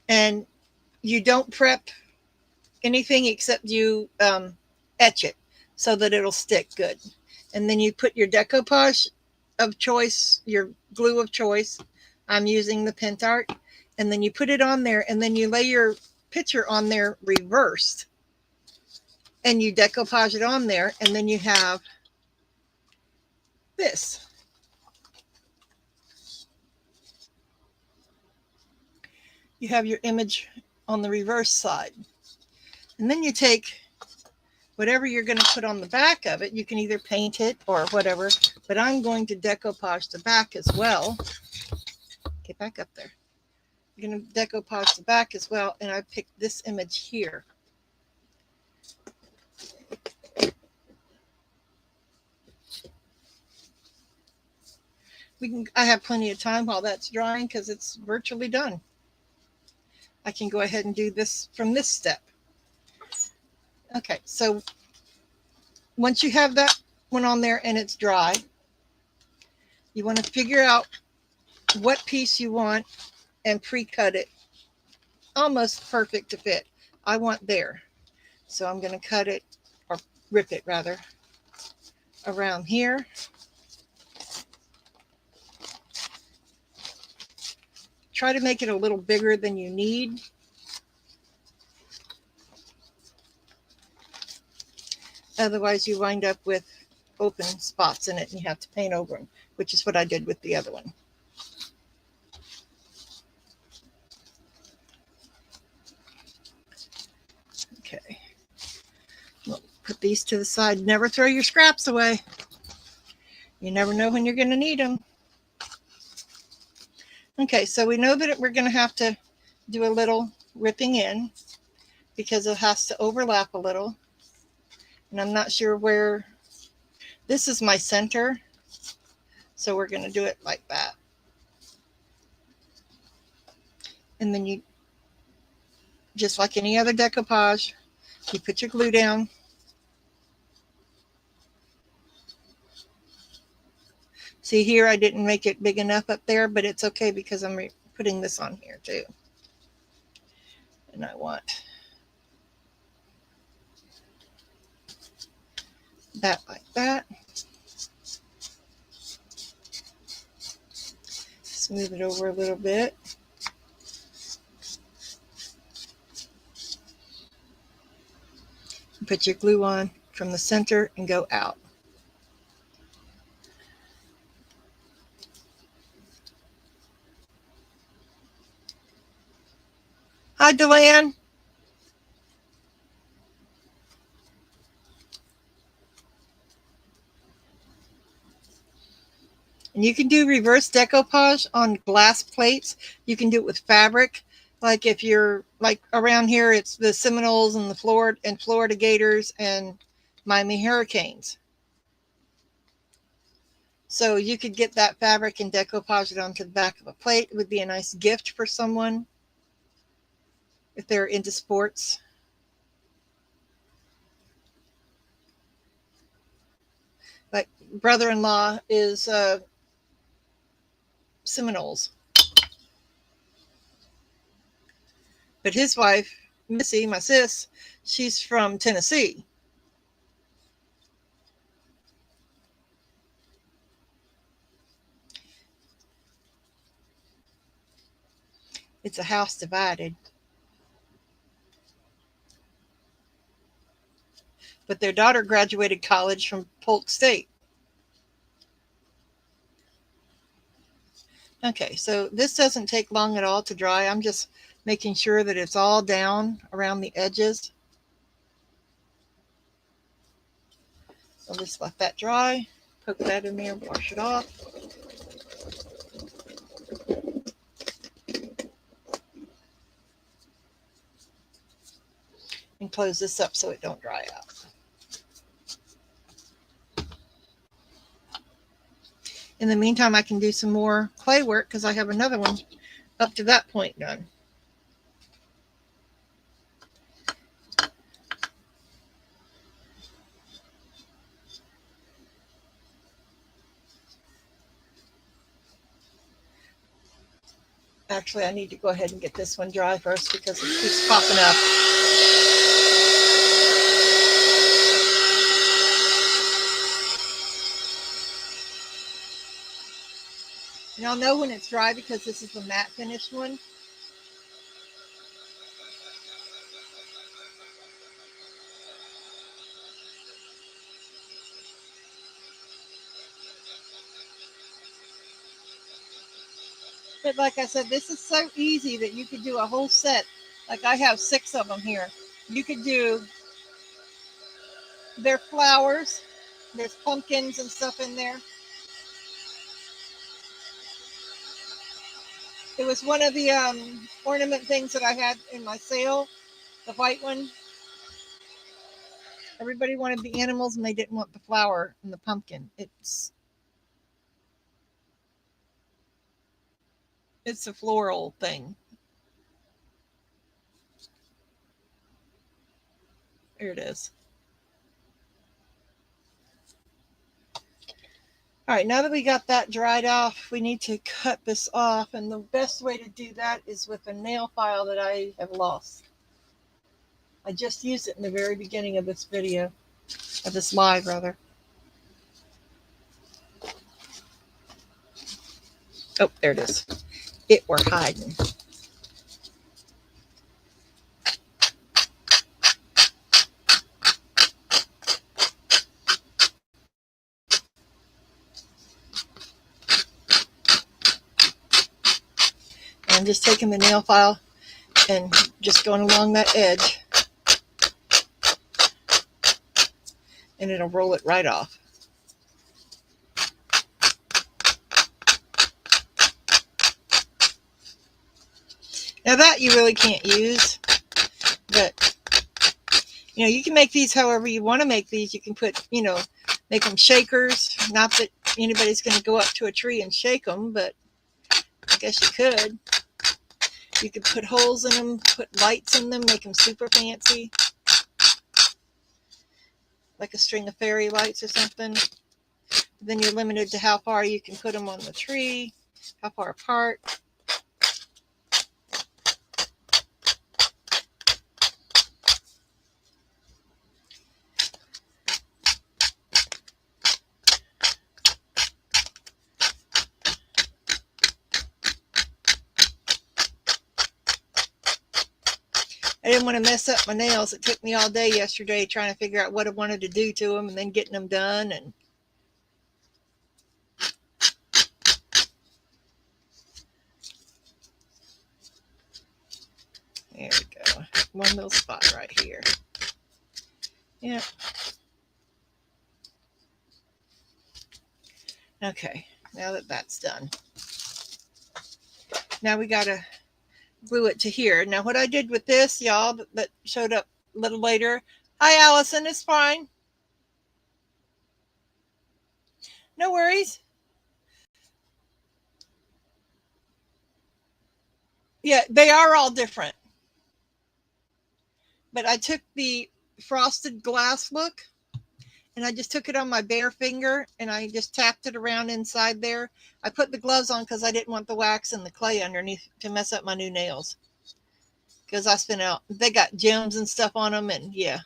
and you don't prep anything except you etch it so that it'll stick good. And then you put your decoupage of choice, your glue of choice. I'm using the Pentart. And then you put it on there, and then you lay your picture on there reversed. And you decoupage it on there, and then you have this. You have your image on the reverse side. And then you take whatever you're going to put on the back of it. You can either paint it or whatever, but I'm going to decoupage the back as well. Get back up there. I'm going to decoupage the back as well, and I picked this image here. I have plenty of time while that's drying because it's virtually done. I can go ahead and do this from this step. Okay, so once you have that one on there and it's dry, you want to figure out what piece you want and pre-cut it almost perfect to fit. I want there. So I'm going to cut it, or rip it rather, around here. Try to make it a little bigger than you need. Otherwise you wind up with open spots in it and you have to paint over them, which is what I did with the other one. Okay. We'll put these to the side. Never throw your scraps away. You never know when you're going to need them. Okay, so we know that we're going to have to do a little ripping in because it has to overlap a little. And I'm not sure where. This is my center. So we're going to do it like that. And then you, just like any other decoupage, you put your glue down. See here, I didn't make it big enough up there, but it's okay because I'm putting this on here too. And I want that like that. Smooth it over a little bit. Put your glue on from the center and go out. Hi, Deland. And you can do reverse decoupage on glass plates. You can do it with fabric. Like if you're like around here, it's the Seminoles and the Florida Gators and Miami Hurricanes. So you could get that fabric and decoupage it onto the back of a plate. It would be a nice gift for someone if they're into sports. Like brother-in-law is Seminoles. But his wife, Missy, my sis, she's from Tennessee. It's a house divided. But their daughter graduated college from Polk State. Okay, so this doesn't take long at all to dry. I'm just making sure that it's all down around the edges. I'll just let that dry. Poke that in there, wash it off. And close this up so it don't dry out. In the meantime, I can do some more clay work because I have another one up to that point done. Actually, I need to go ahead and get this one dry first because it keeps popping up. And I'll know when it's dry because this is the matte finish one. But like I said, this is so easy that you could do a whole set. Like I have 6 of them here. You could do their flowers. There's pumpkins and stuff in there. It was one of the ornament things that I had in my sale, the white one. Everybody wanted the animals and they didn't want the flower and the pumpkin. It's a floral thing. Here it is. All right, now that we got that dried off, we need to cut this off. And the best way to do that is with a nail file that I have lost. I just used it in the very beginning of this video, of this live rather. Oh, there it is. It were hiding. I'm just taking the nail file and just going along that edge, and it'll roll it right off. Now that you really can't use, but you can make these however you want to make these. You can put, make them shakers. Not that anybody's going to go up to a tree and shake them, but I guess you could. You could put holes in them, put lights in them, make them super fancy. Like a string of fairy lights or something. Then you're limited to how far you can put them on the tree, how far apart. I didn't want to mess up my nails. It took me all day yesterday trying to figure out what I wanted to do to them and then getting them done. And there we go. One little spot right here. Yeah. Okay, now that that's done. Now we got to glue it to here. Now what I did with this, y'all, that showed up a little later. Hi, Allison, it's fine. No worries. Yeah, they are all different. But I took the frosted glass look and I just took it on my bare finger and I just tapped it around inside there. I put the gloves on because I didn't want the wax and the clay underneath to mess up my new nails. Because I spent out, they got gems and stuff on them, and yeah,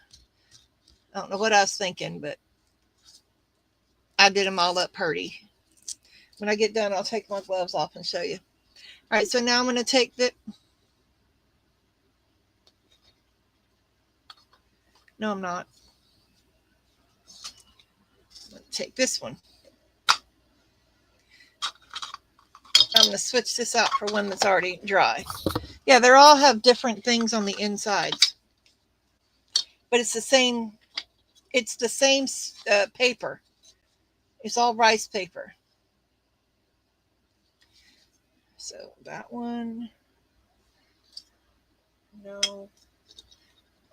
I don't know what I was thinking, but I did them all up pretty. When I get done, I'll take my gloves off and show you. All right, so now I'm going to take the, no, I'm not. I'm going to take this one. I'm going to switch this out for one that's already dry. Yeah, they all have different things on the insides, but it's the same. It's the same paper. It's all rice paper. So that one, no,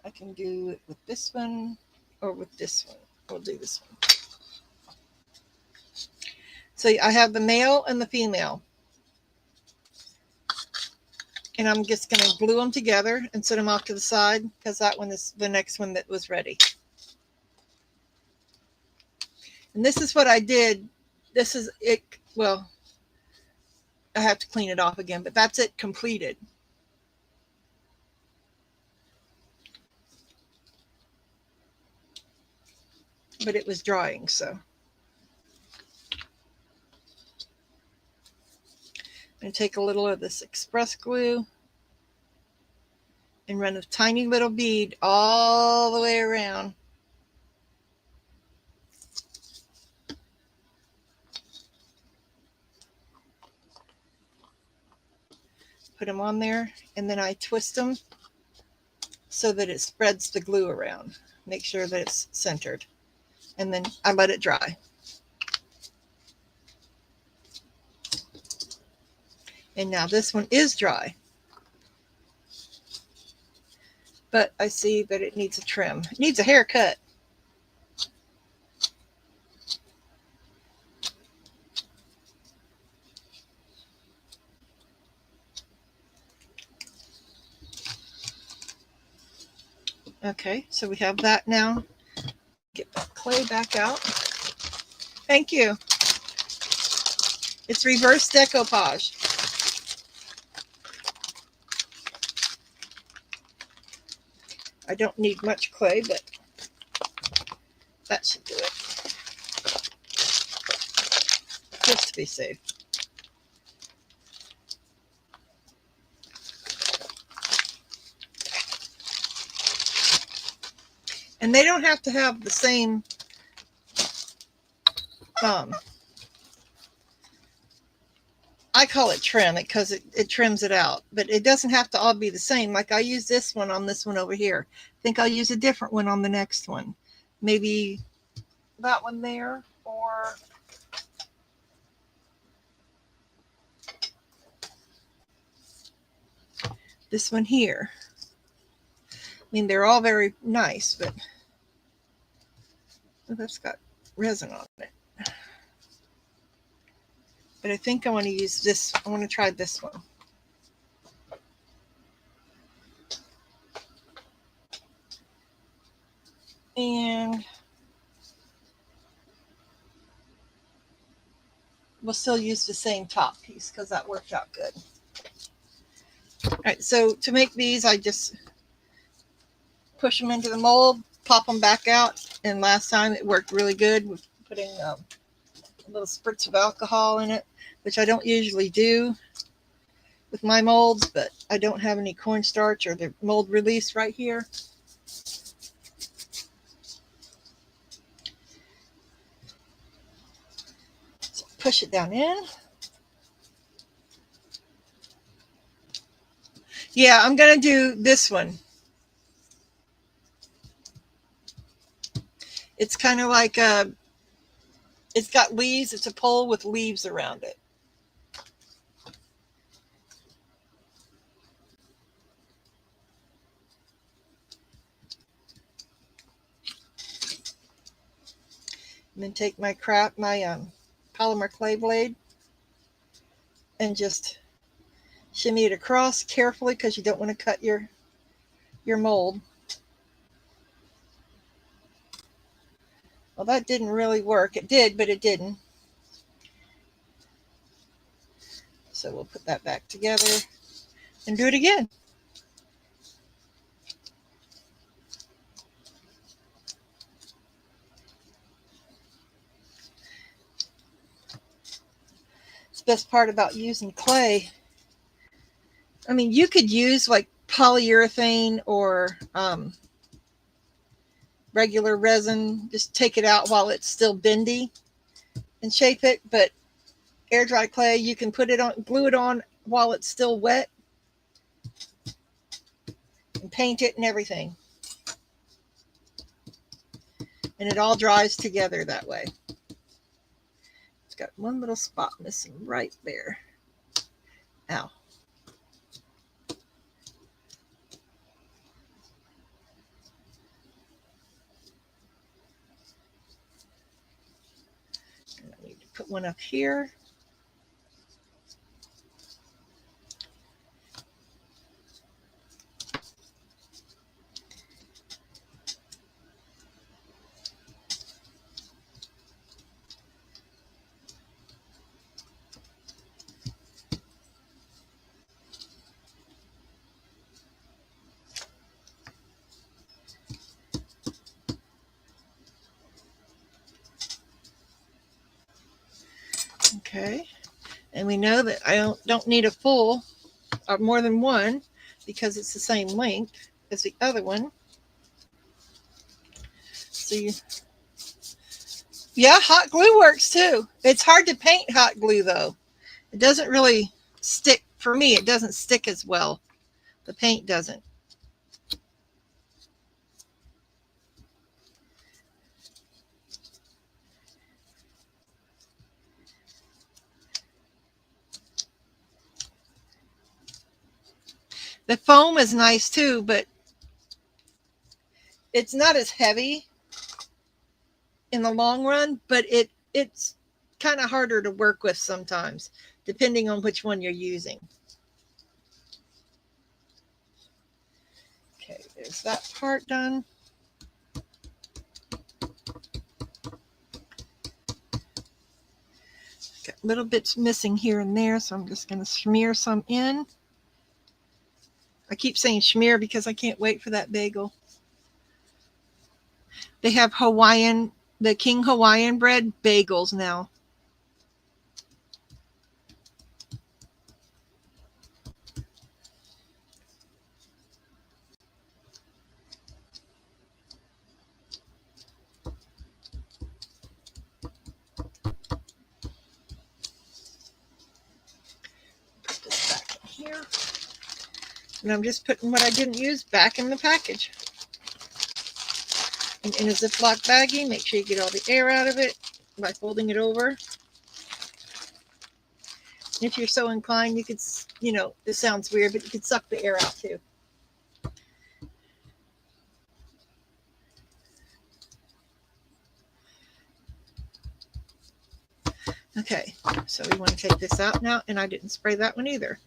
I can do it with this one or with this one. We'll do this one. So I have the male and the female. And I'm just going to glue them together and set them off to the side because that one is the next one that was ready. And this is what I did. This is it. Well, I have to clean it off again, but that's it completed. But it was drying, so. I'm going to take a little of this express glue and run a tiny little bead all the way around. Put them on there, and then I twist them so that it spreads the glue around. Make sure that it's centered. And then I let it dry. And now this one is dry. But I see that it needs a trim. It needs a haircut. Okay, so we have that now. Get that clay back out. Thank you. It's reverse decoupage. I don't need much clay, but that should do it. Just to be safe. And they don't have to have the same I call it trim because it trims it out, but it doesn't have to all be the same. Like I use this one on this one over here. I think I'll use a different one on the next one. Maybe that one there, or this one here. I mean, they're all very nice, but oh, that's got resin on it. But I think I want to use this. I want to try this one. And we'll still use the same top piece because that worked out good. All right, so to make these, I just push them into the mold, pop them back out. And last time it worked really good with putting a little spritz of alcohol in it, which I don't usually do. with my molds, but I don't have any cornstarch or the mold release right here. So push it down in. Yeah, I'm going to do this one. It's kind of like it's got leaves. It's a pole with leaves around it. And then take my polymer clay blade and just shimmy it across carefully because you don't want to cut your mold. Well, that didn't really work. It did, but it didn't. So we'll put that back together and do it again. It's the best part about using clay. I mean, you could use like polyurethane or regular resin. Just take it out while it's still bendy and shape it. But air dry clay, you can put it on, glue it on while it's still wet and paint it and everything. And it all dries together that way. It's got one little spot missing right there. Ow. And I need to put one up here. Okay, and we know that I don't need a full or more than one because it's the same length as the other one. So yeah, hot glue works too. It's hard to paint hot glue though. It doesn't really stick. For me, it doesn't stick as well. The paint doesn't. The foam is nice too, but it's not as heavy in the long run, but it's kind of harder to work with sometimes, depending on which one you're using. Okay, there's that part done. Got little bits missing here and there, so I'm just going to smear some in. I keep saying smear because I can't wait for that bagel. They have the King Hawaiian bread bagels now. Put this back in here. And I'm just putting what I didn't use back in the package. And in a Ziploc baggie, make sure you get all the air out of it by folding it over. If you're so inclined, you could, this sounds weird, but you could suck the air out too. Okay, so we want to take this out now, and I didn't spray that one either.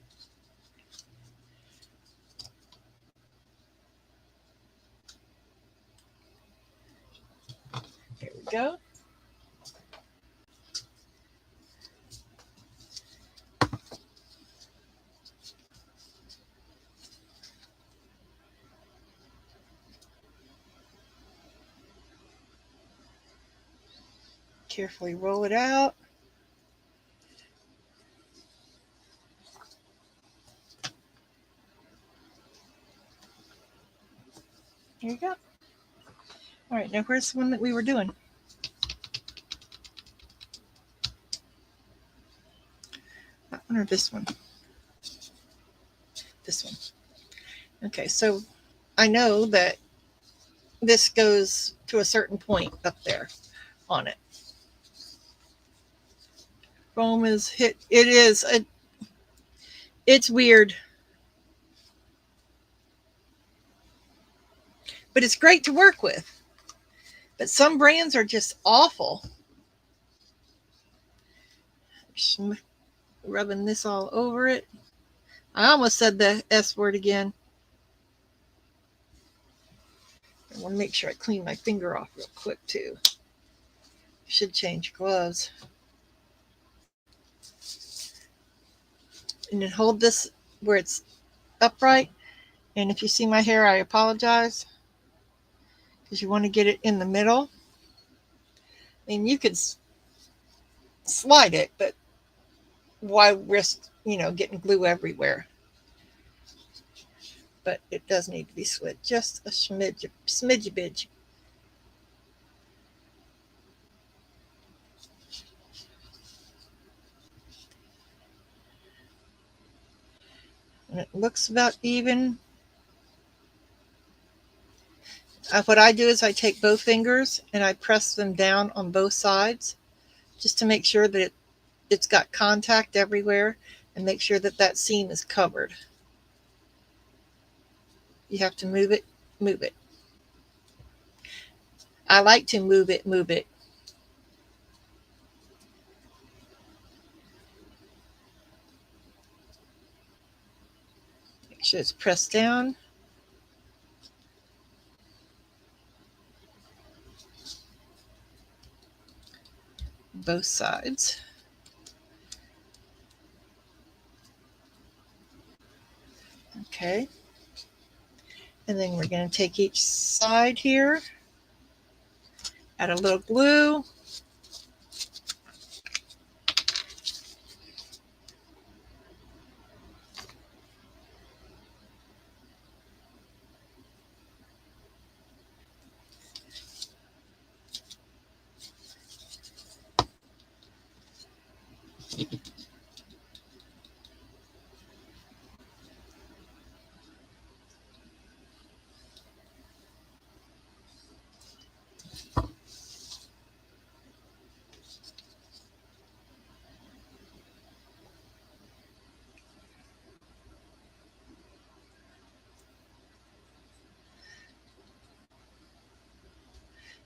Here we go. Carefully roll it out. Here you go. All right, now where's the one that we were doing? That one or this one? This one. Okay, so I know that this goes to a certain point up there on it. Foam is hit. It's weird. But it's great to work with. But some brands are just awful. Rubbing this all over it. I almost said the S word again. I want to make sure I clean my finger off real quick too. Should change gloves. And then hold this where it's upright. And if you see my hair, I apologize. Because you want to get it in the middle. I mean, you could slide it, but why risk, getting glue everywhere? But it does need to be slid just a smidge bidge. And it looks about even. What I do is I take both fingers and I press them down on both sides just to make sure that it's got contact everywhere and make sure that that seam is covered. You have to move it, move it. I like to move it, move it. Make sure it's pressed down. Both sides. Okay. And then we're going to take each side here, add a little glue.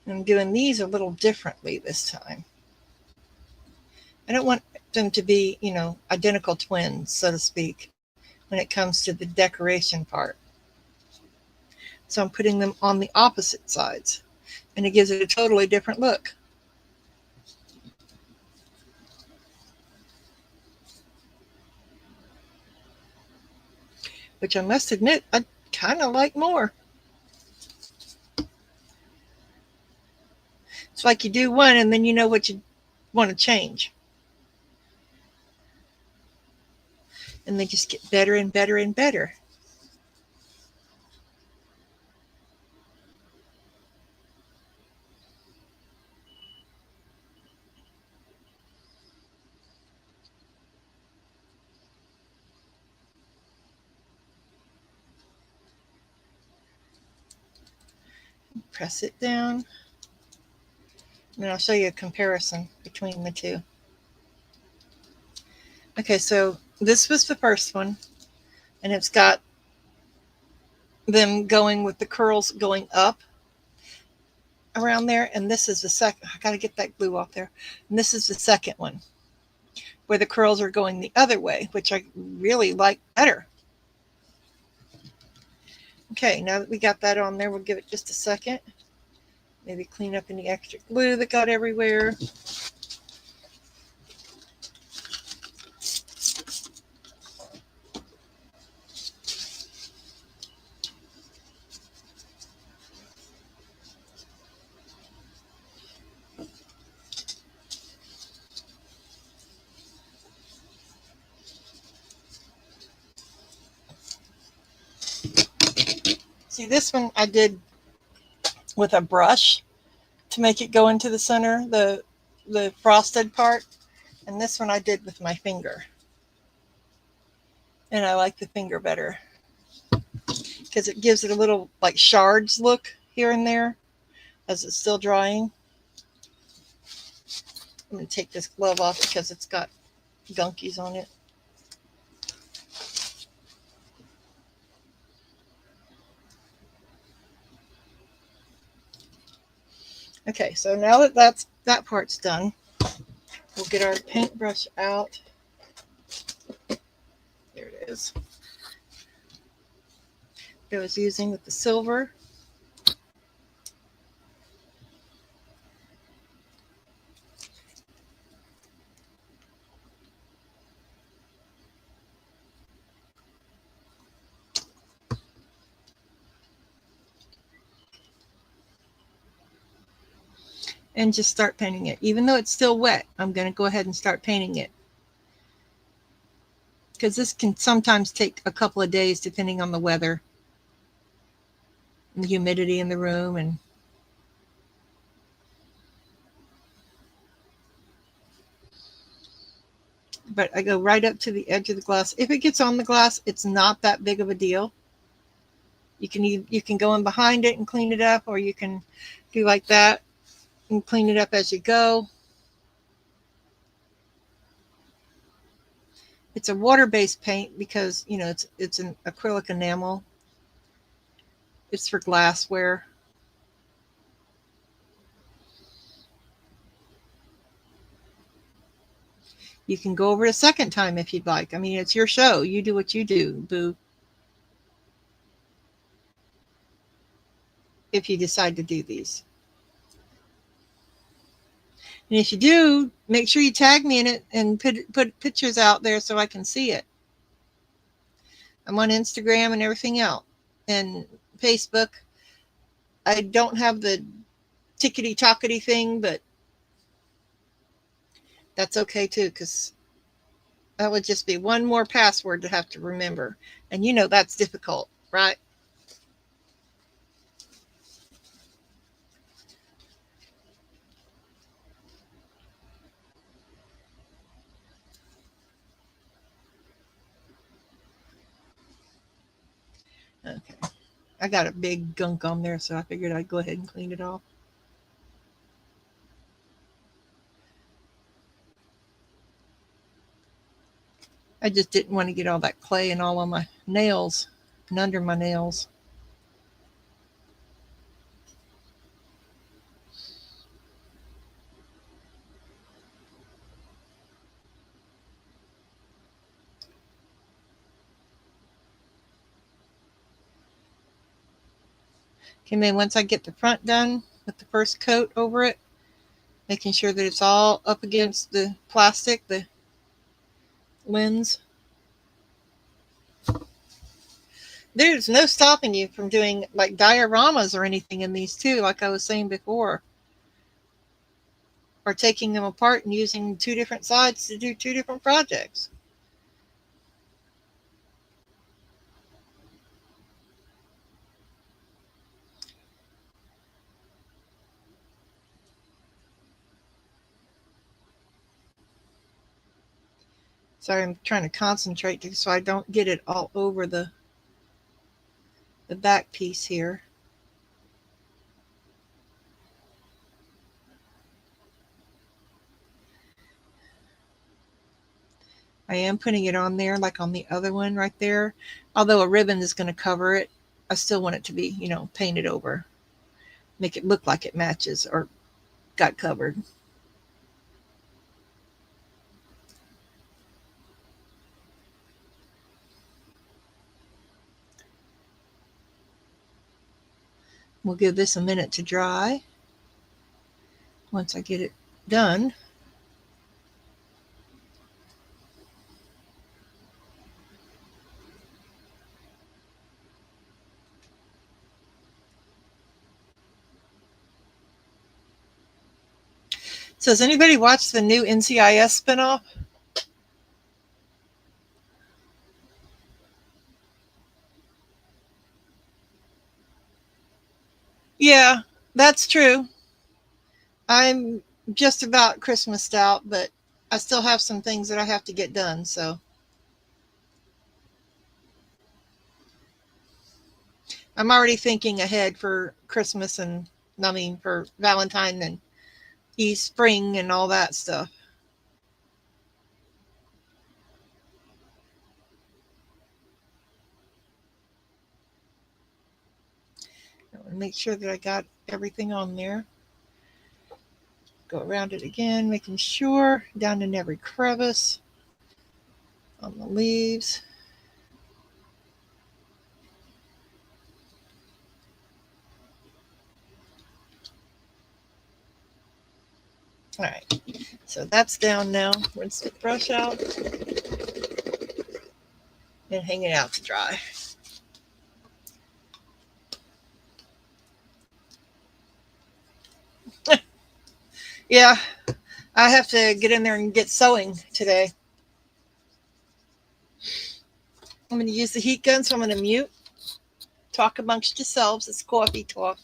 I'm doing these a little differently this time. I don't want them to be, identical twins, so to speak, when it comes to the decoration part. So I'm putting them on the opposite sides, and it gives it a totally different look. Which I must admit, I kind of like more. It's like you do one and then you know what you want to change. And they just get better and better and better. Press it down. And I'll show you a comparison between the two. Okay, so this was the first one, and it's got them going with the curls going up around there, and this is the second. I got to get that glue off there. And this is the second one, where the curls are going the other way, which I really like better. Okay, now that we got that on there, we'll give it just a second. Maybe clean up any extra glue that got everywhere. See, this one I did with a brush to make it go into the center, the frosted part. And this one I did with my finger. And I like the finger better because it gives it a little like shards look here and there as it's still drying. I'm going to take this glove off because it's got gunkies on it. Okay, so now that that part's done, we'll get our paintbrush out. There it is. I was using with the silver. And just start painting it. Even though it's still wet, I'm going to go ahead and start painting it. Because this can sometimes take a couple of days depending on the weather and the humidity in the room. And but I go right up to the edge of the glass. If it gets on the glass, it's not that big of a deal. You can go in behind it and clean it up, or you can do like that and clean it up as you go. It's a water-based paint because, you know, it's an acrylic enamel. It's for glassware. You can go over it a second time if you'd like. I mean, it's your show. You do what you do, boo. If you decide to do these. And if you do, make sure you tag me in it and put pictures out there so I can see it. I'm on Instagram and everything else. And Facebook. I don't have the tickety-tockety thing, but that's okay too, because that would just be one more password to have to remember. And you know that's difficult, right? Okay. I got a big gunk on there, so I figured I'd go ahead and clean it off. I just didn't want to get all that clay and all on my nails and under my nails. Okay, then once I get the front done with the first coat over it, making sure that it's all up against the plastic, the lens. There's no stopping you from doing like dioramas or anything in these too, like I was saying before. Or taking them apart and using two different sides to do two different projects. Sorry, I'm trying to concentrate so I don't get it all over the back piece here. I am putting it on there like on the other one right there. Although a ribbon is going to cover it, I still want it to be, you know, painted over. Make it look like it matches or got covered. We'll give this a minute to dry. Once I get it done, so has anybody watched the new NCIS spinoff? Yeah, That's true. I'm just about Christmased out, but I still have some things that I have to get done. So I'm already thinking ahead for Christmas and I mean for Valentine and East spring and all that stuff. I want to make sure that I got everything on there. Go around it again, making sure down in every crevice on the leaves. All right, so that's down now. Rinse the brush out and hang it out to dry. Yeah, I have to get in there and get sewing today. I'm going to use the heat gun, so I'm going to mute. Talk amongst yourselves. It's coffee talk.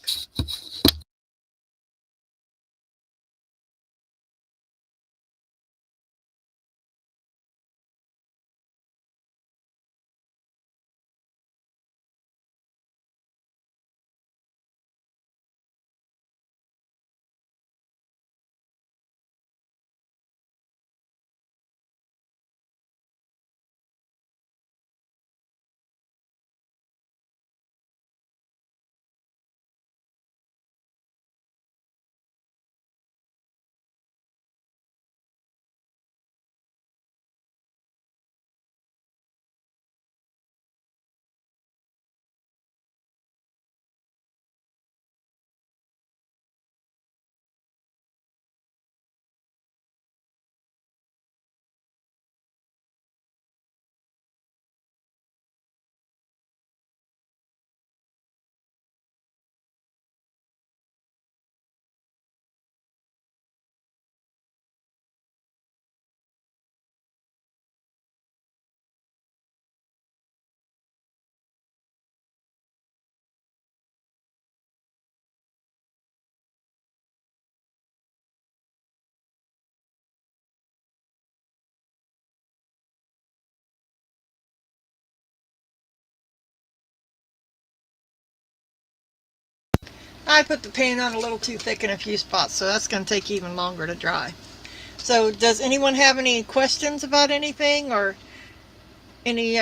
I put the paint on a little too thick in a few spots, so that's going to take even longer to dry. So, does anyone have any questions about anything or any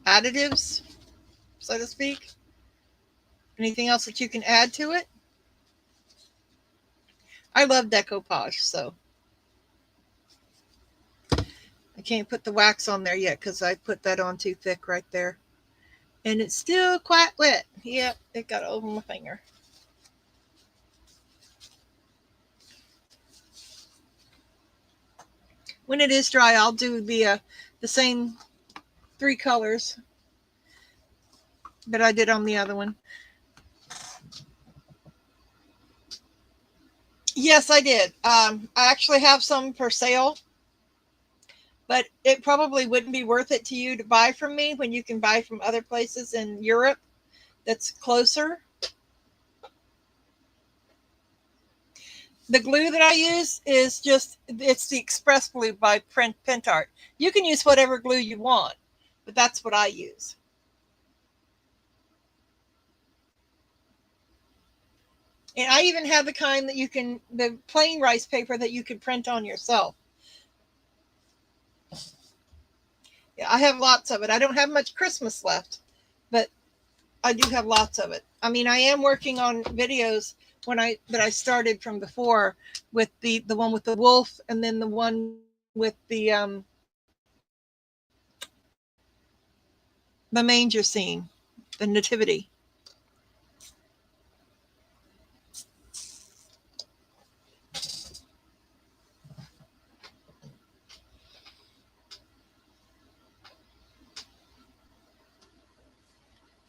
additives, so to speak? Anything else that you can add to it? I love decoupage, so I can't put the wax on there yet because I put that on too thick right there. And it's still quite wet. Yep, it got over my finger. When it is dry, I'll do the same 3 colors that I did on the other one. Yes, I did. I actually have some for sale, but it probably wouldn't be worth it to you to buy from me when you can buy from other places in Europe that's closer. The glue that I use is it's the Express Glue by Pentart. You can use whatever glue you want, but that's what I use. And I even have the kind that the plain rice paper that you can print on yourself. Yeah, I have lots of it. I don't have much Christmas left, but I do have lots of it. I mean, I am working on videos that I started from before with the one with the wolf and then the one with the manger scene, the nativity.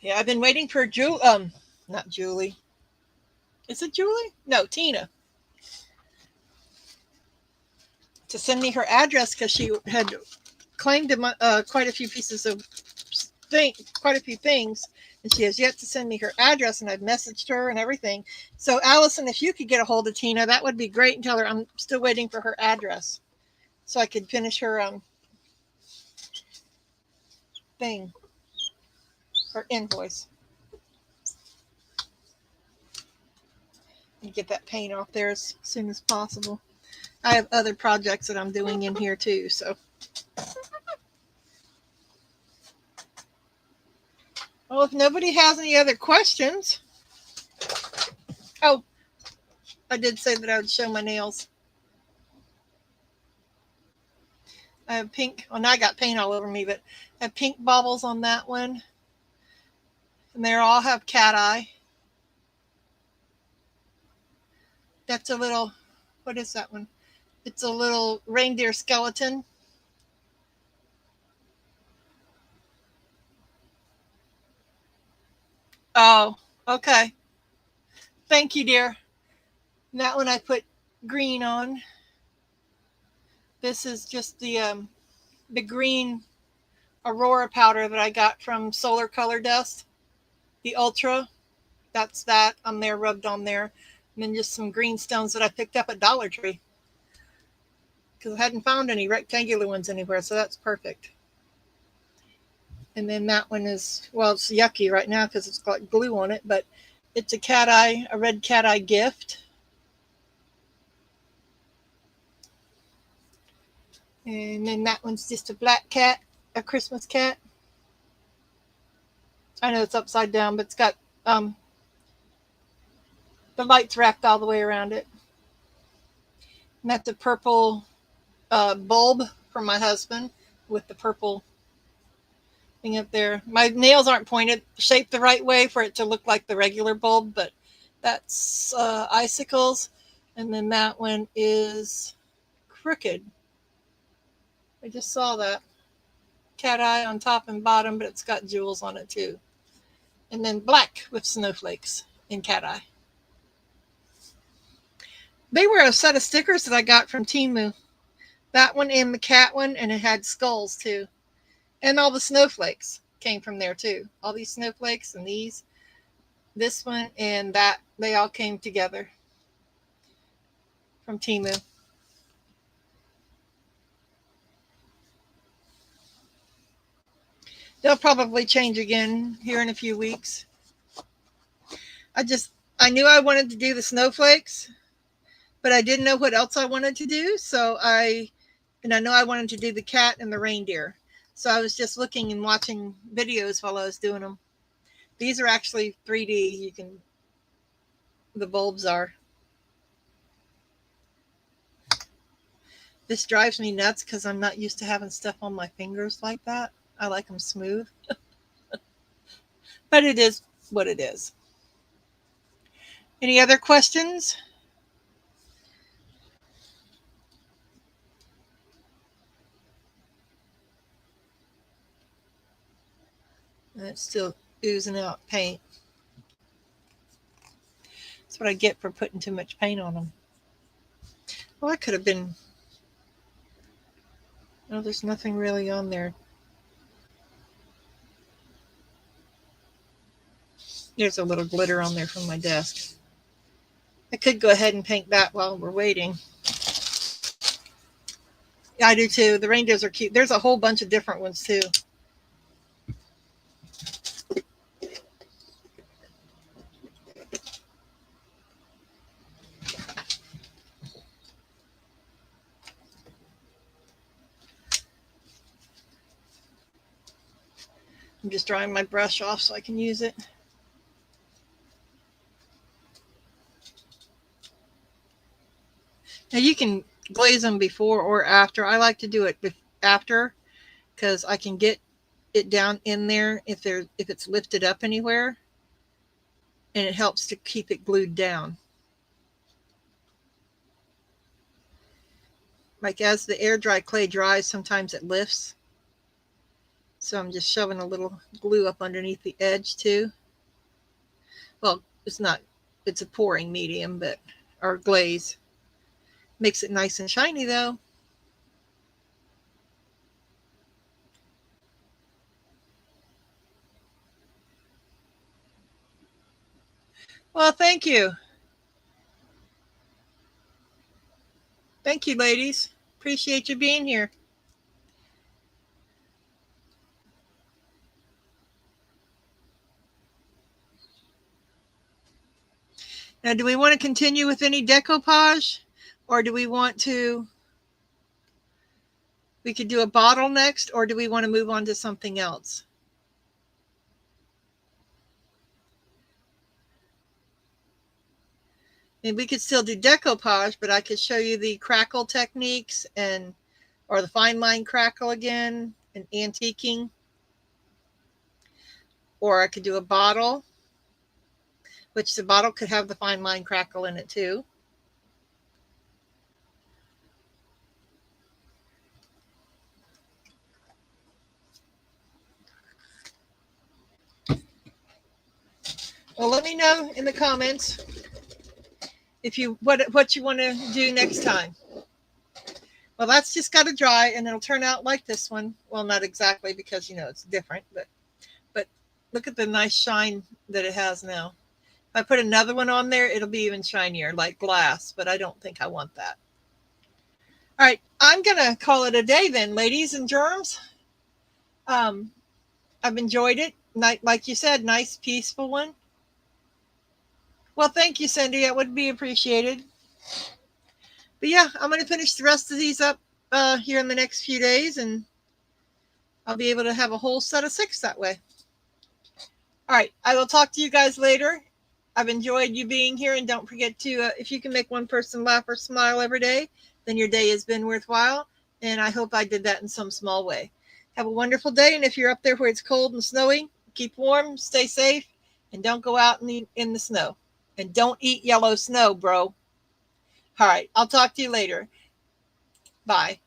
Yeah, I've been waiting for not Julie. Is it Julie? No, Tina to send me her address because she had claimed quite a few pieces of quite a few things And she has yet to send me her address, and I've messaged her and everything. So, Allison, if you could get a hold of Tina, that would be great, and tell her I'm still waiting for her address so I could finish her thing, her invoice, and get that paint off there as soon as possible. I have other projects that I'm doing in here too, so. Well, if nobody has any other questions. Oh, I did say that I would show my nails. I have pink, well, now I got paint all over me, but I have pink baubles on that one. And they all have cat eye. That's a little, what is that one? It's a little reindeer skeleton. Oh, okay. Thank you, dear. And that one I put green on. This is just the green Aurora powder that I got from Solar Color Dust. The Ultra. That's that on there, rubbed on there. And then just some green stones that I picked up at Dollar Tree, because I hadn't found any rectangular ones anywhere, so that's perfect. And then that one is, well, it's yucky right now because it's got glue on it, but it's a red cat eye gift. And then that one's just a black cat, a Christmas cat. I know it's upside down, but it's got the lights wrapped all the way around it. And that's a purple bulb from my husband with the purple thing up there. My nails aren't pointed, shaped the right way for it to look like the regular bulb, but that's icicles. And then that one is crooked. I just saw that. Cat eye on top and bottom, but it's got jewels on it too. And then black with snowflakes in cat eye. They were a set of stickers that I got from Temu. That one and the cat one, and it had skulls too. And all the snowflakes came from there too. All these snowflakes and these, this one and that, they all came together from Temu. They'll probably change again here in a few weeks. I knew I wanted to do the snowflakes, but I didn't know what else I wanted to do. And I know I wanted to do the cat and the reindeer. So I was just looking and watching videos while I was doing them. These are actually 3D. The bulbs are. This drives me nuts because I'm not used to having stuff on my fingers like that. I like them smooth. But it is what it is. Any other questions? And it's still oozing out paint. That's what I get for putting too much paint on them. Well, I could have been... No, there's nothing really on there. There's a little glitter on there from my desk. I could go ahead and paint that while we're waiting. Yeah, I do too. The reindeers are cute. There's a whole bunch of different ones too. I'm just drying my brush off so I can use it. Now you can glaze them before or after. I like to do it after because I can get it down in there if it's lifted up anywhere, and it helps to keep it glued down. Like as the air dry clay dries, sometimes it lifts. So I'm just shoving a little glue up underneath the edge too. Well, it's a pouring medium, or glaze. Makes it nice and shiny though. Well, thank you. Thank you, ladies. Appreciate you being here. Now, do we want to continue with any decoupage, or do we want to? We could do a bottle next, or do we want to move on to something else? And we could still do decoupage, but I could show you the crackle techniques and or the fine line crackle again and antiquing. Or I could do a bottle, which the bottle could have the fine line crackle in it too. Well, let me know in the comments if you what you want to do next time. Well, that's just got to dry, and it'll turn out like this one. Well, not exactly because it's different, but look at the nice shine that it has now. If I put another one on there, it'll be even shinier, like glass. But I don't think I want that. All right, I'm gonna call it a day then, ladies and germs. Um, I've enjoyed it. Like you said, nice, peaceful one. Well, thank you, Cindy. That would be appreciated. But yeah, I'm going to finish the rest of these up here in the next few days, and I'll be able to have a whole set of 6 that way. All right, I will talk to you guys later. I've enjoyed you being here, and don't forget to, if you can make one person laugh or smile every day, then your day has been worthwhile, and I hope I did that in some small way. Have a wonderful day, and if you're up there where it's cold and snowy, keep warm, stay safe, and don't go out in the snow. And don't eat yellow snow, bro. All right, I'll talk to you later. Bye.